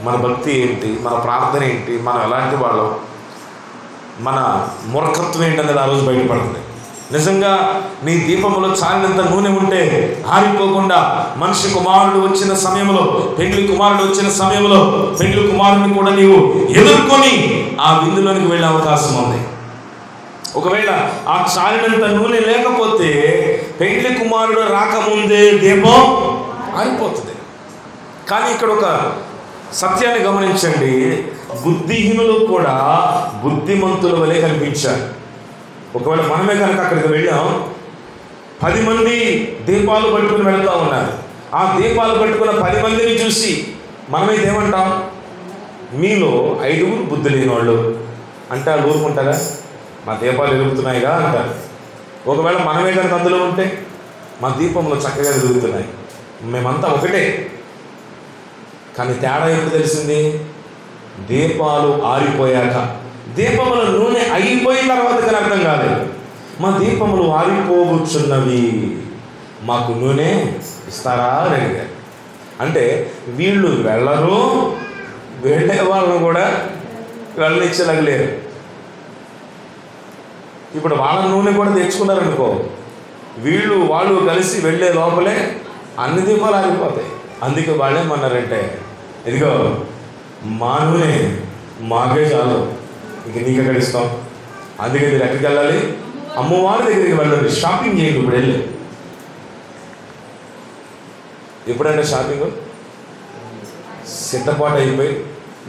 మన భక్తి ఏంటి, మన ప్రార్థన ఏంటి, మనం ఎలాంటి వాళ్ళం, మన మూర్ఖత్వం ఏంటనేది ఆ రోజు బయటపడుతుంది. నిజంగా నీ దీపంలో చాలినంత నూనె ఉంటే ఆరిపోకుండా మనిషి కుమారుడు వచ్చిన సమయంలో, పెండ్లి కుమారుడు వచ్చిన సమయంలో పెండ్లి కుమారుడిని కూడా నీవు ఎదుర్కొని ఆ విందులోనికి వెళ్ళే అవకాశం ఉంది. ఒకవేళ ఆ చాలినంత నూనె లేకపోతే పెండ్లి కుమారుడు రాకముందే దీపం ఆరిపోతుంది. కానీ ఇక్కడ ఒక సత్యాన్ని గమనించండి, బుద్ధిహీనులు కూడా బుద్ధిమంతుల వలె కనిపించారు. ఒకవేళ మనమే కనుక అక్కడికి వెళ్ళాం, 10 మంది దీపాలు పట్టుకుని వెళ్తూ ఉన్నారు. ఆ దీపాలు పట్టుకున్న 10 మందిని చూసి మనమైతే ఏమంటాం? మీలో 5 బుద్ధి లేని వాళ్ళు అంటే వాళ్ళు ఊరుకుంటారా? మా దీపాలు వెలుగుతున్నాయిగా అంటారు. ఒకవేళ మనమే కనుక అందులో ఉంటే మా దీపంలో చక్కగా వెలుగుతున్నాయి, మేమంతా ఒకటే. కానీ తేడా ఎప్పుడు తెలిసింది? దీపాలు ఆరిపోయాక. దీపముల నూనె అయిపోయిన తర్వాత కానీ అర్థం కాలేదు. మా దీపములు ఆరిపోవచ్చున్నవి, మాకు నూనె ఇస్తారా అని అడిగారు. అంటే వీళ్ళు వెళ్ళరు, వెళ్ళే వాళ్ళను కూడా వెళ్ళనిచ్చలేరు. ఇప్పుడు వాళ్ళ నూనె కూడా తెచ్చుకున్నారనుకో, వాళ్ళు కలిసి వెళ్ళే లోపలే అన్ని దీపాలు ఆరిపోతాయి. అందుకే వాళ్ళేమన్నారంటే, ఇదిగో మా నూనె మాకే చాలు, ఇంక నీకు ఎక్కడ ఇస్తాం, అందుకే మీరు ఎక్కడికి వెళ్ళాలి? అమ్మవారి దగ్గరికి వెళ్ళాలి, షాపింగ్ చేయండి. ఇప్పుడు వెళ్ళి ఎప్పుడంటే షాపింగ్ సిద్ధపాటు అయిపోయి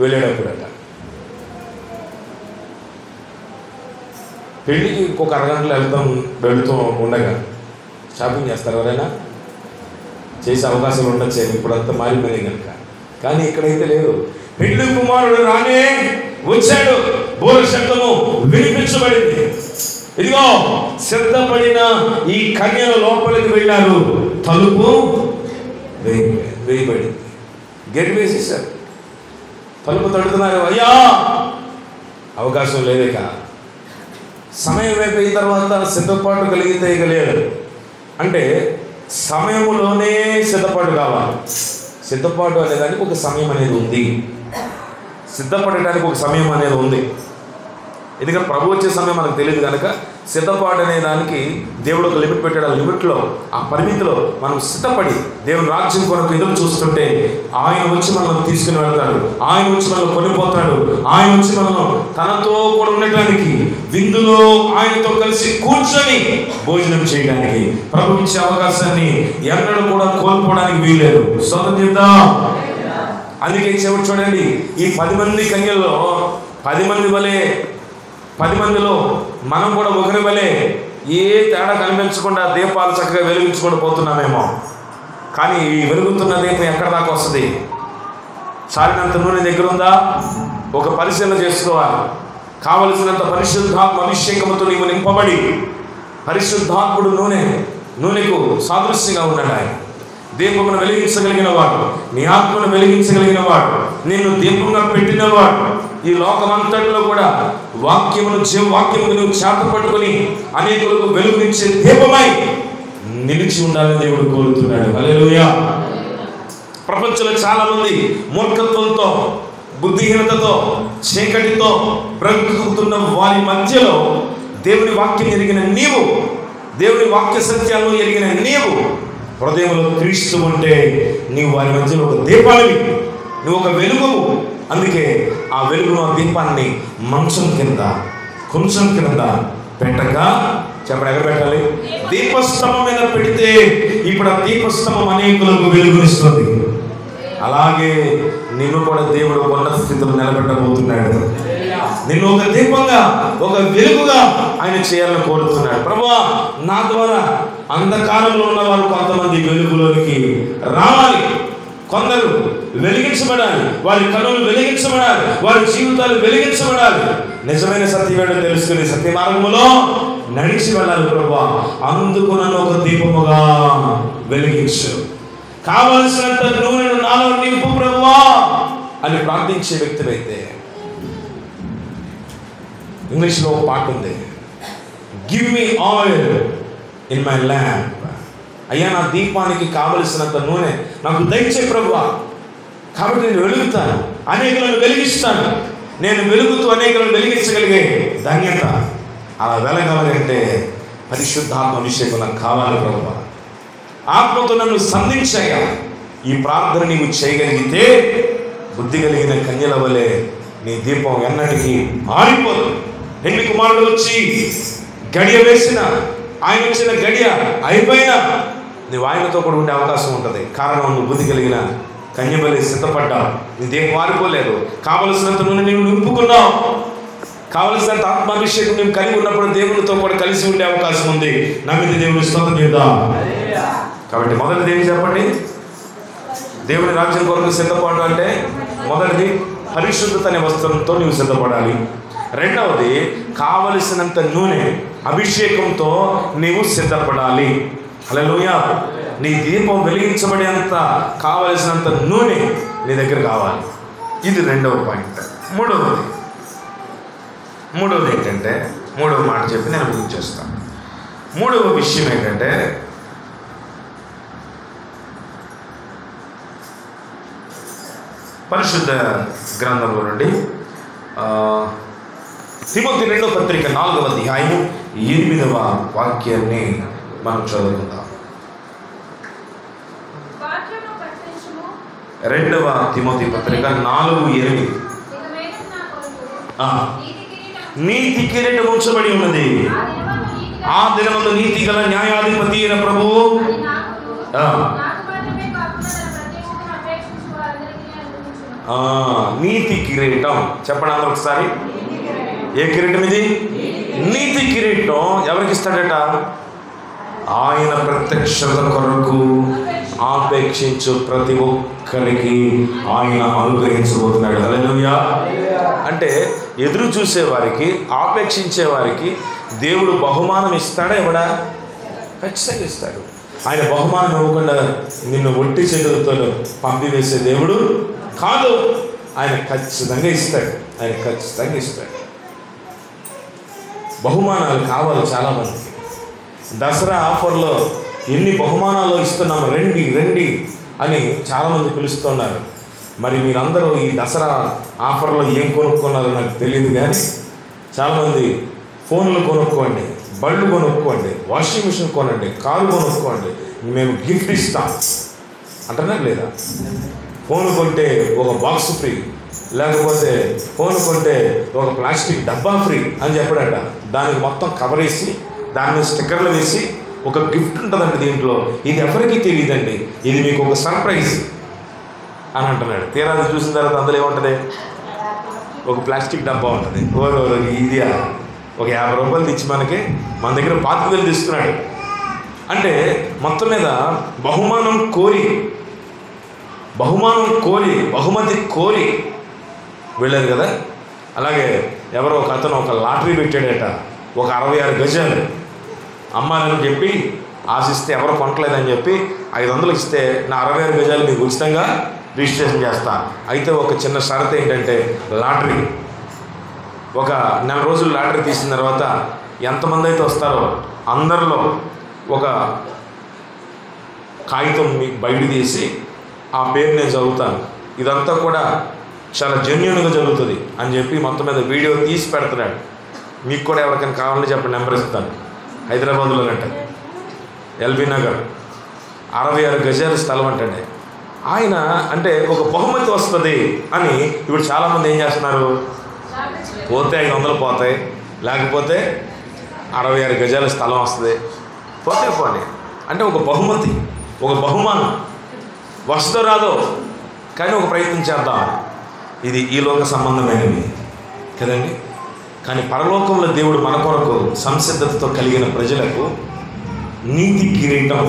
వెళ్ళేటప్పుడట. పెళ్ళికి ఇంకొక అరగంటలో వెళుతూ ఉండగా షాపింగ్ చేస్తారు ఎవరైనా? చేసే అవకాశాలు ఉండొచ్చు, ఇప్పుడంతా మారిపోయినాయి కనుక. కానీ ఇక్కడైతే లేదు. పెళ్లి కుమారుడు రానే వచ్చాడు, బోర శబ్దము వినిపించబడింది. ఇదిగో సిద్ధపడిన ఈ కన్యల లోపలికి వెళ్ళారు, తలుపు వేయబడింది, గేట్ వేసేసారు, తలుపు తడుతున్నారు. అయ్యా అవకాశం లేదేక. సమయం అయిపోయిన తర్వాత సిద్ధపాటు కలిగితే ఇక లేదు. అంటే సమయంలోనే సిద్ధపాటు కావాలి. సిద్ధపాటు అనేదానికి ఒక సమయం అనేది ఉంది, సిద్ధపడటానికి ఒక సమయం అనేది ఉంది. ఎందుకంటే ప్రభు వచ్చే సమయం మనకు తెలియదు కనుక సిద్ధపాటు అనే దానికి దేవుడు ఒక లిమిట్ పెట్టాడు. ఆ లిమిట్లో, ఆ పరిమితిలో మనం సిద్ధపడి దేవుని రాజ్యం కొరకు ఎదురు చూస్తుంటే ఆయన వచ్చి మనల్ని తీసుకుని వెళ్తాడు, ఆయన వచ్చి మనల్ని కొనిపోతాడు, ఆయన వచ్చి మనల్ని తనతో కూడా ఉండటానికి, విందులో ఆయనతో కలిసి కూర్చొని భోజనం చేయడానికి ప్రభు ఇచ్చే అవకాశాన్ని ఎన్నడూ కూడా కోల్పోవడానికి వీలేదు. స్తోత్రం చెప్దాం. అందుకే చెవిటి చూడండి, ఈ 10 మంది కన్యల్లో 10 మంది వలె, 10 మందిలో మనం కూడా ఒకరి వలె ఏ తేడా కనిపించకుండా దీపాలు చక్కగా వెలిగించుకొని పోతున్నామేమో. కానీ ఈ వెలుగుతున్న దీపం ఎక్కడ దాకా వస్తుంది? చాలినంత నూనె దగ్గర ఉందా? ఒక పరిశీలన చేసుకోవాలి. కావలసినంత పరిశుద్ధాత్మ అభిషేకముతో నీవు నింపబడి, పరిశుద్ధాత్ముడు నూనెకు సాదృశ్యంగా ఉన్నాడు. ఆయన దీపమును వెలిగించగలిగిన వాడు, నీ ఆత్మను వెలిగించగలిగిన వాడు, నిన్ను దీపంగా పెట్టినవాడు. ఈ లోకమంతటిలో కూడా వాక్యమును నువ్వు చేత పట్టుకొని అనేకులకు వెలుగునిచ్చే దీపమై నిలిచి ఉండాలని దేవుడు కోరుతున్నాడు. హల్లెలూయా. ప్రపంచంలో చాలా మంది మూర్ఖత్వంతో, బుద్ధిహీనతతో, చీకటితో బ్రతుకుతున్న వారి మధ్యలో దేవుని వాక్యం ఎరిగిన నీవు, దేవుని వాక్య సత్యాలను ఎరిగిన నీవు హృదయంలో క్రీస్తు ఉంటే నీవు వారి మధ్యలో ఒక దీపానివి, నువ్వు ఒక వెలుగు. అందుకే ఆ వెలుగును, ఆ దీపాన్ని మంచం కింద, కొంచెం కింద పెట్టగా, చెప్పండి ఎక్కడ పెట్టాలి? దీపస్తంభం మీద పెడితే ఇప్పుడు ఆ దీపస్తంభం అనేకులకు వెలుగునిస్తుంది. అలాగే నిన్ను కూడా దేవుడు ఉన్నత స్థితిలో నిలబెట్టబోతున్నాడు. నిన్ను ఒక దీపంగా, ఒక వెలుగుగా ఆయన చేయాలని కోరుతున్నాడు. ప్రభువా, నా ద్వారా అంధకారంలో ఉన్న వారు కొంతమంది వెలుగులోనికి రావాలి, కొందరు వెలిగించబడాలి, వారి కనులు వెలిగించబడాలి, వారి జీవితాలు వెలిగించబడాలి. నిజమైన సత్యమేంటో తెలుసుకుని సత్య మార్గములో నడిచి వెళ్ళాలి. ప్రభువా, అందుకు నన్ను ఒక దీపముగా వెలిగించు, కావలసినంత నూనెను నాలో నింపు ప్రభువా అని ప్రార్థించే వ్యక్తులైతే, ఇంగ్లీష్లో ఒక పాట ఉంది, give me oil in my lamp. అయ్యా, నా దీపానికి కావలసినంత నూనె నాకు దయచే ప్రభువా, కాబట్టి నేను వెలుగుతాను. అనేకులను వెలిగిస్తాను. నేను వెలుగుతూ అనేకులను వెలిగించగలిగే ధన్యత అలా వెలగలంటే పరిశుద్ధాత్మ అభిషేకం నాకు కావాలి ప్రభువా. ఆత్మతో నన్ను సంధించగా ఈ ప్రార్థన నీవు చేయగలిగితే బుద్ధి కలిగిన కన్యల వలె నీ దీపం ఎన్నటికీ ఆరిపోదు. పెళ్లి కుమారుడు వచ్చి గడియ వేసిన, ఆయన వచ్చిన గడియ అయిపోయినా నువ్వు ఆయనతో కూడా ఉండే అవకాశం ఉంటుంది. కారణం నువ్వు బుద్ధి కలిగిన కన్యవలె సిద్ధపడ్డావు. నీ దీపం ఆరిపోలేదు. కావలసినంత నూనె నీవు నింపుకున్నావు. కావలసినంత ఆత్మాభిషేకం నువ్వు కలిగి ఉన్నప్పుడు దేవునితో కూడా కలిసి ఉండే అవకాశం ఉంది. నమ్మితే దేవుని స్తోత్రం చేద్దాం. కాబట్టి మొదటిది ఏమి చెప్పండి? దేవుని రాజ్యం కొరకు సిద్ధపడడం అంటే మొదటిది పరిశుద్ధత అనే వస్త్రంతో నీవు సిద్ధపడాలి. రెండవది కావలసినంత నూనె అభిషేకంతో నీవు సిద్ధపడాలి. హల్లెలూయా. నీ దీపం వెలిగించబడేంత కావలసినంత నూనె నీ దగ్గర కావాలి. ఇది రెండవ పాయింట్. మూడవది ఏంటంటే, మూడవ మాట చెప్పి నేను ముగించేస్తాను. మూడవ విషయం ఏంటంటే పరిశుద్ధ గ్రంథంలో నుండి తిమోతి 2వ పత్రిక 4వ అధ్యాయం 8వ వాక్యాన్ని మనం చదువుకుందాం. 2వ తిమోతి పత్రిక 4:8 నీతి కిరీటం ఉంచబడి ఉన్నది. ఆ దినమందు నీతి గల న్యాయాధిపతి అయిన ప్రభువు నీతి కిరీటం చెప్పండి అందరూ ఒకసారి. ఏ కిరీటం ఇది? నీతి కిరీటం ఎవరికి ఇస్తాడట? ఆయన ప్రత్యక్షత కొరకు ఆపేక్షించు ప్రతి ఒక్కరికి ఆయన అనుగ్రహించబోతున్నాడు. హల్లెలూయా. అంటే ఎదురు చూసేవారికి, ఆపేక్షించే వారికి దేవుడు బహుమానం ఇస్తాడా? ఇవ్వడా? ఖచ్చితంగా ఇస్తాడు. ఆయన బహుమానం ఇవ్వకుండా నిన్ను ఒట్టి చేతులతో పంపివేసే దేవుడు కాదు. ఆయన ఖచ్చితంగా ఇస్తాడు. ఆయన ఖచ్చితంగా ఇస్తాడు. బహుమానాలు కావాలి చాలామందికి. దసరా ఆఫర్లో ఎన్ని బహుమానాలు ఇస్తున్నాము, రండి రండి అని చాలామంది పిలుస్తున్నారు. మరి మీరందరూ ఈ దసరా ఆఫర్లో ఏం కొనుక్కున్నారో నాకు తెలియదు, కానీ చాలామంది ఫోన్లు కొనుక్కోండి, బళ్ళు కొనుక్కోండి, వాషింగ్ మిషన్ కొనండి, కారు కొనుక్కోండి, మేము గిఫ్ట్ ఇస్తాం అంటున్నారు లేదా? ఫోన్ కొంటే ఒక బాక్స్ ఫ్రీ, లేకపోతే ఫోన్ కొంటే ఒక ప్లాస్టిక్ డబ్బా ఫ్రీ అని చెప్పాడట. దానికి మొత్తం కవర్ వేసి దాని మీద స్టిక్కర్లు వేసి ఒక గిఫ్ట్ ఉంటుందండి దీంట్లో. ఇది ఎవరికీ తెలియదండి, ఇది మీకు ఒక సర్ప్రైజ్ అని అంటున్నాడు. తీరా చూసిన తర్వాత అందులో ఏముంటుంది? ఒక ప్లాస్టిక్ డబ్బా ఉంటుంది. ఇది ఒక 50 రూపాయలు తెచ్చి మన దగ్గర 25,000 తీసుకున్నాడు. అంటే మొత్తం మీద బహుమానం కోరి బహుమతి కోరి వెళ్ళారు కదా. అలాగే ఎవరో ఒక అతను ఒక లాటరీ పెట్టాడట. ఒక 66 గజాలు అమ్మాలని చెప్పి ఆశిస్తే ఎవరో కొనట్లేదని చెప్పి 500 ఇస్తే నా 66 గజాలు మీకు ఉచితంగా రిజిస్ట్రేషన్ చేస్తా. అయితే ఒక చిన్న షరత్ ఏంటంటే, లాటరీ ఒక 4 రోజులు లాటరీ తీసిన తర్వాత ఎంతమంది అయితే వస్తారో అందరిలో ఒక కాగితం మీకు బయట తీసి ఆ పేరు నేను చదువుతాను. ఇదంతా కూడా చాలా జెన్యూన్గా జరుగుతుంది అని చెప్పి మొత్తం మీద వీడియో తీసి పెడుతున్నాడు. మీకు కూడా ఎవరికైనా కావాలని చెప్పి నెంబర్ ఇస్తాను. హైదరాబాద్లో అంట ఎల్బీ నగర్ 66 గజాల స్థలం అంటండి. ఆయన అంటే ఒక బహుమతి వస్తుంది అని ఇప్పుడు చాలామంది ఏం చేస్తున్నారు? పోతే 500 పోతాయి, లేకపోతే 66 గజాల స్థలం వస్తుంది, పోతే పోనీ అంటే ఒక బహుమతి, ఒక బహుమానం వస్తుందో రాదో కానీ ఒక ప్రయత్నం చేద్దాం. ఇది ఈ లోక సంబంధమైనవి కదండి. కానీ పరలోకంలో దేవుడు మన కొరకు సంసిద్ధతతో కలిగిన ప్రజలకు నీతి కిరీటం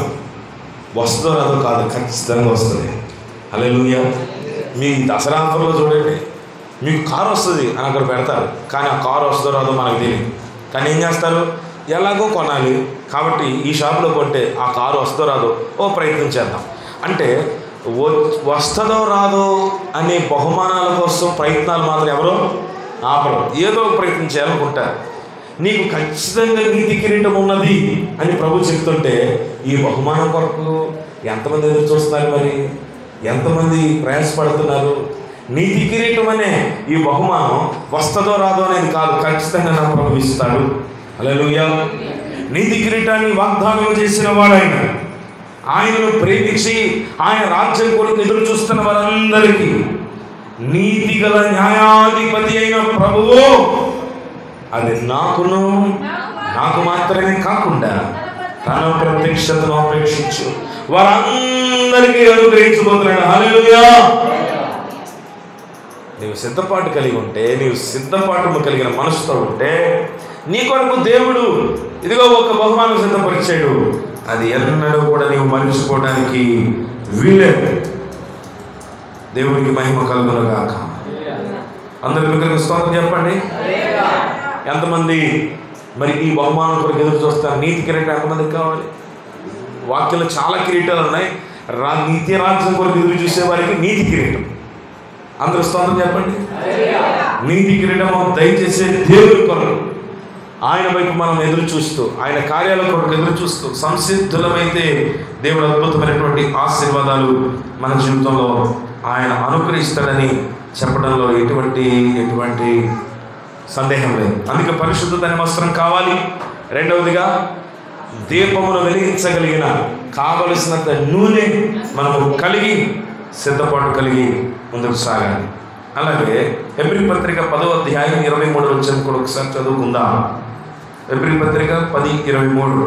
వస్తుందో రాదో కాదు, ఖచ్చితంగా వస్తుంది. హల్లెలూయా. మీ దసరా ఆఫర్లో చూడండి, మీకు కారు వస్తుంది అని అక్కడ పెడతారు, కానీ ఆ కారు వస్తుందో రాదో మనకు తెలియదు. కానీ ఏం చేస్తారు? ఎలాగో కొనాలి కాబట్టి ఈ షాప్లో కొంటే ఆ కారు వస్తుందో రాదో ప్రయత్నం చేద్దాం అంటే వస్తుందో రాదో అనే బహుమానాల కోసం ప్రయత్నాలు మాత్రం ఎవరో ఆపరు. ఏదో ప్రయత్నం చేయాలనుకుంటారు. నీకు ఖచ్చితంగా నీతి కిరీటం ఉన్నది అని ప్రభు చెప్తుంటే ఈ బహుమానం కొరకు ఎంతమంది ఎదురు చూస్తున్నారు? మరి ఎంతమంది ప్రయాసపడుతున్నారు? నీతి కిరీటం అనే ఈ బహుమానం వస్తుందో రాదో అనేది కాదు, ఖచ్చితంగా నా ప్రభు ఇస్తాడు. హల్లెలూయా. నీతి కిరీటాన్ని వాగ్దానం చేసిన వాడైన, ఆయనను ప్రేమించి ఆయన రాజ్యం కొరకు ఎదురు చూస్తున్న వారందరికీ నీతి గల న్యాయాధిపతి అయిన ప్రభువు అది నాకు మాత్రమే కాకుండా తన ప్రత్యక్షతను అపేక్షించు వారందరికీ అనుగ్రహించబోతున్నాడు. హల్లెలూయా. నీవు సిద్ధపాటు కలిగి ఉంటే, నీవు సిద్ధపాటు కలిగిన మనసుతో ఉంటే, నీ కొరకు దేవుడు ఇదిగో ఒక బహుమానం సిద్ధపరిచాడు. అది ఎన్నడూ కూడా నీవు మర్చిపోవడానికి వీలేదు. దేవుడికి మహిమ కలుగును గాక. అందరి దగ్గరికి స్తోత్రం చెప్పండి. ఎంతమంది మరి ఈ బహుమానం కొరకు ఎదురు చూస్తారు? నీతి కిరీటం ఎంతమందికి కావాలి? వాక్యంలో చాలా కిరీటాలు ఉన్నాయి. నీతి రాజ్యం కొరకు ఎదురు చూసే వారికి నీతి కిరీటం. అందరూ స్తోత్రం చెప్పండి. నీతి కిరీటము దయచేసే దేవుడి కొరకు ఆయన వైపు మనం ఎదురు చూస్తూ, ఆయన కార్యాల కొరకు ఎదురు చూస్తూ సంసిద్ధులమైతే దేవుడు అద్భుతమైనటువంటి ఆశీర్వాదాలు మన జీవితంలో ఆయన అనుగ్రహిస్తాడని చెప్పడంలో ఎటువంటి సందేహం లేదు. అందుకే పరిశుద్ధత అనే వస్త్రం కావాలి. రెండవదిగా దీపమును వెలిగించగలిగిన కావలసినంత నూనె మనము కలిగి సిద్ధపాటు కలిగి ముందుకు సాగాలి. అలాగే హెబ్రీ పత్రిక 10వ అధ్యాయం 23 వచ్చిన కూడా ఒకసారి చదువుకుందాం. హెబ్రీ పత్రిక 10:23.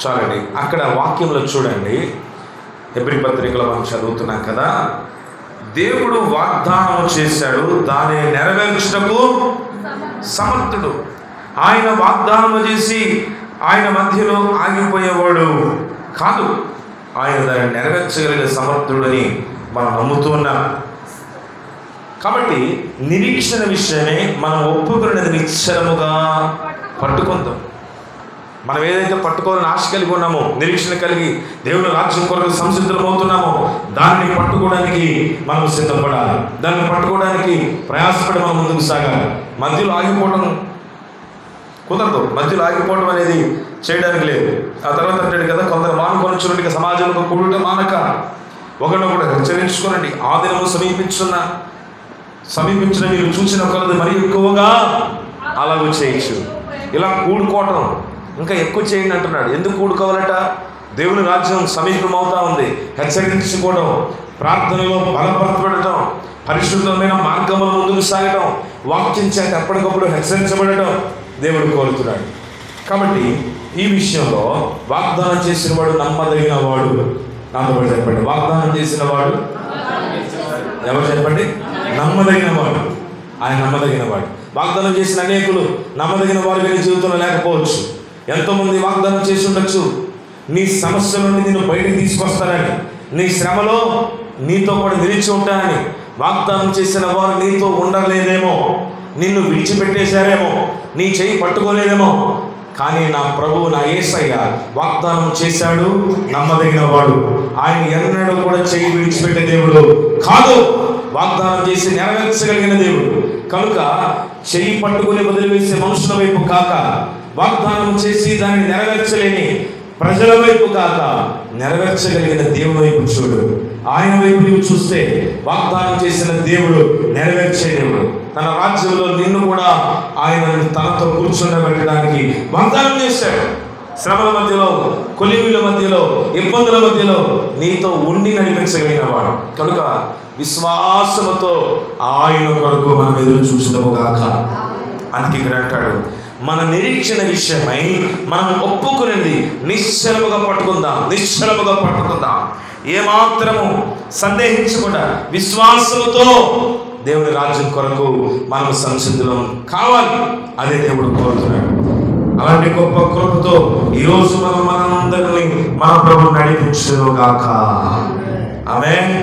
చాలండి. అక్కడ వాక్యంలో చూడండి, హెబ్రీ పత్రికలో మనం చదువుతున్నాం కదా, దేవుడు వాగ్దానం చేశాడు, దాన్ని నెరవేర్చుటకు సమర్థుడు. ఆయన వాగ్దానం చేసి ఆయన మధ్యలో ఆగిపోయేవాడు కాదు, ఆయన దాన్ని నెరవేర్చగలిగే సమర్థుడని మనం నమ్ముతూ ఉన్నాం. కాబట్టి నిరీక్షణ విషయమే మనం ఒప్పుకున్నది నిశ్చలముగా పట్టుకుందాం. మనం ఏదైతే పట్టుకోవాలని ఆశ కలిగి ఉన్నామో, నిరీక్షణ కలిగి దేవుని రాజ్యం కొరకు సంసిద్ధమవుతున్నామో, దాన్ని పట్టుకోవడానికి మనం సిద్ధపడాలి. దాన్ని పట్టుకోవడానికి ప్రయాసపడి మనం ముందుకు సాగాలి. మధ్యలో ఆగిపోవడం కుదరదు. మధ్యలో ఆగిపోవడం అనేది చేయడానికి లేదు. ఆ తర్వాత అంటాడు కదా, కొందరు మానుకొనుచున్నట్టుగా సమాజంలో కూడుట మానక ఒకరినొకడు హెచ్చరించుకోనండి. ఆ దినము సమీపించిన మీరు చూసిన కొలది మరి ఎక్కువగా అలాగూ చేయొచ్చు. ఇలా కూడుకోవటం ఇంకా ఎక్కువ చేయండి అంటున్నాడు. ఎందుకు కూడుకోవాలట? దేవుని రాజ్యం సమీపమవుతా ఉంది. హెచ్చరించుకోవడం, ప్రార్థనలో బలపరచబడటం, పరిశుద్ధమైన మార్గంలో ముందుకు సాగడం, వాక్యం చేత ఎప్పటికప్పుడు హెచ్చరించబడటం దేవుడు కోరుతున్నాడు. కాబట్టి ఈ విషయంలో వాగ్దానం చేసిన వాడు నమ్మదగిన వాడు. నాతో చెప్పండి, వాగ్దానం చేసిన వాడు ఎవరు చెప్పండి? నమ్మదగిన వాడు. ఆయన నమ్మదగిన వాడు. వాగ్దానం చేసిన అనేకులు నమ్మదగిన వారు నీ జీవితంలో లేకపోవచ్చు. ఎంతోమంది వాగ్దానం చేసి ఉండొచ్చు, నీ సమస్య నుండి నేను బయటికి తీసుకొస్తానని, నీ శ్రమలో నీతో కూడా నిలిచి ఉంటానని. వాగ్దానం చేసిన వారు నీతో ఉండలేదేమో, నిన్ను విడిచిపెట్టేశారేమో, నీ చేయి పట్టుకోలేదేమో. కానీ నా ప్రభువు, నా యేసయ్య వాగ్దానం చేశాడు, నమ్మదగిన వాడు. ఆయన ఎన్నడూ కూడా చేయి విడిచిపెట్టే దేవుడు కాదు, వాగ్దానం చేసి నెరవేర్చగలిగిన దేవుడు. కనుక చేయి పట్టుకుని వదిలివేసే మనుషుల వైపు కాక, వాగ్దానం చేసి దాన్ని నెరవేర్చలేని ప్రజల వైపు కాక, నెరవేర్చగలిగిన దేవుని వైపు చూడు. ఆయన వైపు నీవు చూస్తే వాగ్దానం చేసిన దేవుడు నెరవేర్చే దేవుడు. తన రాజ్యంలో నిన్ను కూడా ఆయన తనతో కూర్చుండబెట్టడానికి వాగ్దానం చేశాడు. శ్రమల మధ్యలో, కొలిమిల మధ్యలో, ఇబ్బందుల మధ్యలో నీతో ఉండి నడిపించగలిగిన వాడు. కనుక విశ్వాసముతో ఆయన కొరకు మనం ఎదురు చూసినవుగాక. అందుకే ఇక్కడ అంటాడు, మన నిరీక్షణ విషయమై మనం ఒప్పుకునేది నిశ్చలముగా పట్టుకుందాం, నిశ్చలముగా పట్టుకుందాం. ఏమాత్రము సందేహించకుండా విశ్వాసముతో దేవుని రాజ్యం కొరకు మనం సంసిద్ధులం కావాలి. అదే దేవుడు కోరుతున్నాడు. అలాంటి గొప్ప కృపతో ఈరోజు మనందరినీ మన ప్రభు నడిపించుగాక. ఆమేన్.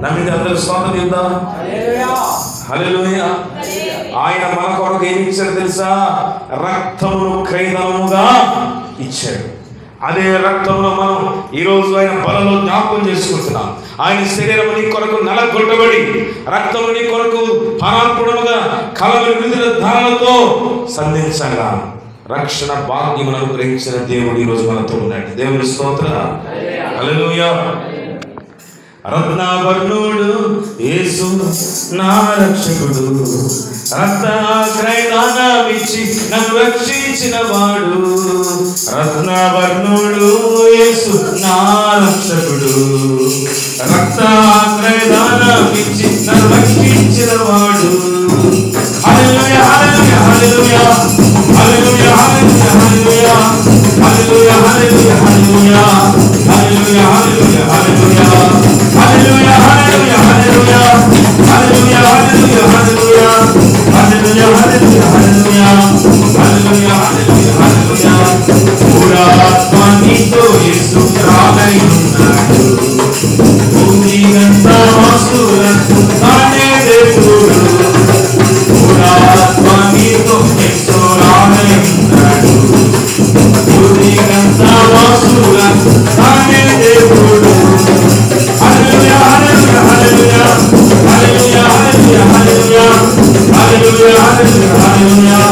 నమ్మితే అందరూ స్తోత్రం చేద్దాం. హల్లెలూయా. ఆయన మన కొరకు ఏమి ఇచ్చాడు తెలుసా? రక్తమును క్రయధనముగా ఇచ్చాడు. అదే రక్తంలో మనం ఈరోజు ఆయన బలలో జ్ఞాపకం చేసుకుంటున్నాం. ఆయన శరీరం నీ కొరకు నలగొట్టబడి రక్తం నీ కొరకు పానార్పణముగా కలవరి విడుదల ధారణతో సంధించగా రక్షణ భాగ్యమును అనుగ్రహించిన దేవుడు ఈరోజు మనతో ఉన్నాడు. దేవుని స్తోత్రం. హల్లెలూయా. రత్నాభరణుడు యేసు నా రక్షకుడు, రత్నక్రయదానమిచ్చి నన్ను రక్షించిన వాడు. రత్నాభరణుడు యేసు నా రక్షకుడు, రత్నక్రయదానమిచ్చి నన్ను రక్షించిన వాడు. హల్లెలూయా హల్లెలూయా హల్లెలూయా హల్లెలూయా హల్లెలూయా హల్లెలూయా హల్లెలూయా హల్లెలూయా హల్లెలూయా హల్లెలూయా హల్లెలూయా Hallelujah, hallelujah, hallelujah, hallelujah, hallelujah, hallelujah, hallelujah, hallelujah, hallelujah, hallelujah, hallelujah. Puratma nito Yesu ragai unnadu, Bhumiganta vasura tane devudu. Puratma nito Yesu ragai unnadu, Bhumiganta vasura tane devudu. Hallelujah, hallelujah, hallelujah, hallelujah, hallelujah, hallelujah, hallelujah, hallelujah, hallelujah, hallelujah, hallelujah,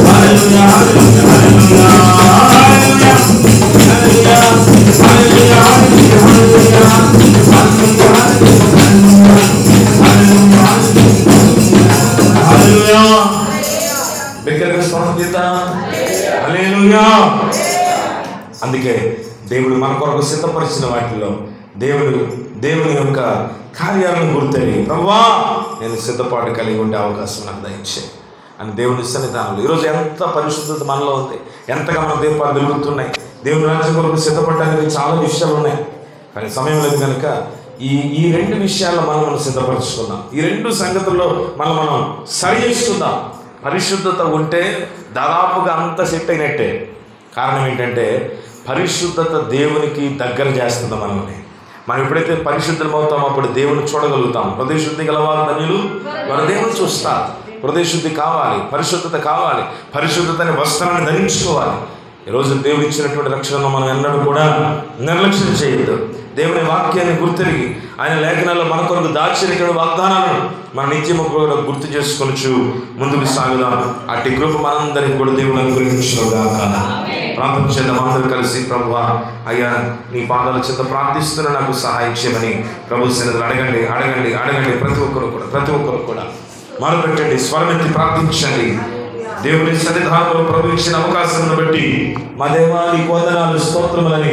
hallelujah, hallelujah, hallelujah. బిగ్గరగా స్తోత్రం చేద్దాం. హల్లెలూయా. అందుకే దేవుడు మన కొరకు సిద్ధపరిచిన వాటిలో దేవుని యొక్క కార్యాలను గుర్తెరిగి ప్రభువా నేను సిద్ధపాటు కలిగి ఉండే అవకాశం నాకు దయచేయి అని దేవుని సన్నిధానంలో ఈరోజు ఎంత పరిశుద్ధత మనలో ఉంది, ఎంతగా మన దీపాలు వెలుగుతున్నాయి. దేవుని రాజ్యం కొరకు సిద్ధపడడానికి చాలా విషయాలు ఉన్నాయి, కానీ సమయం లేదు కనుక ఈ రెండు విషయాల్లో మనం సిద్ధపరచుకుందాం. ఈ రెండు సంగతుల్లో మనం సరి చేసుకుందాం. పరిశుద్ధత ఉంటే దాదాపుగా అంత సెట్ అయినట్టే. కారణం ఏంటంటే పరిశుద్ధత దేవునికి దగ్గర చేస్తుంది మనల్ని. మనం ఎప్పుడైతే పరిశుద్ధమవుతామో అప్పుడు దేవుని చూడగలుగుతాం. హృదయశుద్ధి గలవారు ధన్యులు, వారు దేవుని చూస్తారు. హృదయశుద్ధి కావాలి, పరిశుద్ధత కావాలి, పరిశుద్ధతని వస్త్రాన్ని ధరించుకోవాలి. ఈరోజు దేవుడు ఇచ్చినటువంటి రక్షణను మనం ఎన్నడూ కూడా నిర్లక్ష్యం చేయొద్దు. దేవుని వాక్యాన్ని గుర్తిరిగి ఆయన లేఖనాల్లో మన కొరకు దాచినటువంటి వాగ్దానాలను మన నిత్యము కూడా గుర్తు చేసుకొనొచ్చు ముందుకు సాగుదాం. అట్టి కృప మనందరికీ కూడా దేవుని అనుగ్రహించుగాక. ప్రార్థన చేద్దాం అందరూ కలిసి. ప్రభువా అయ్యా నీ పాదాల చేత ప్రార్థిస్తున్న నాకు సహాయం చేయమని ప్రభు సన్నిధిలో అడగండి అడగండి అడగండి. ప్రతి ఒక్కరు కూడా మొదలుపెట్టండి, స్వరమెత్తి ప్రార్థించండి. దేవుని సన్నిధానంలో ప్రభు ఇచ్చిన అవకాశాలను బట్టి మా దేవా నీకు వందనాలు స్తోత్రములని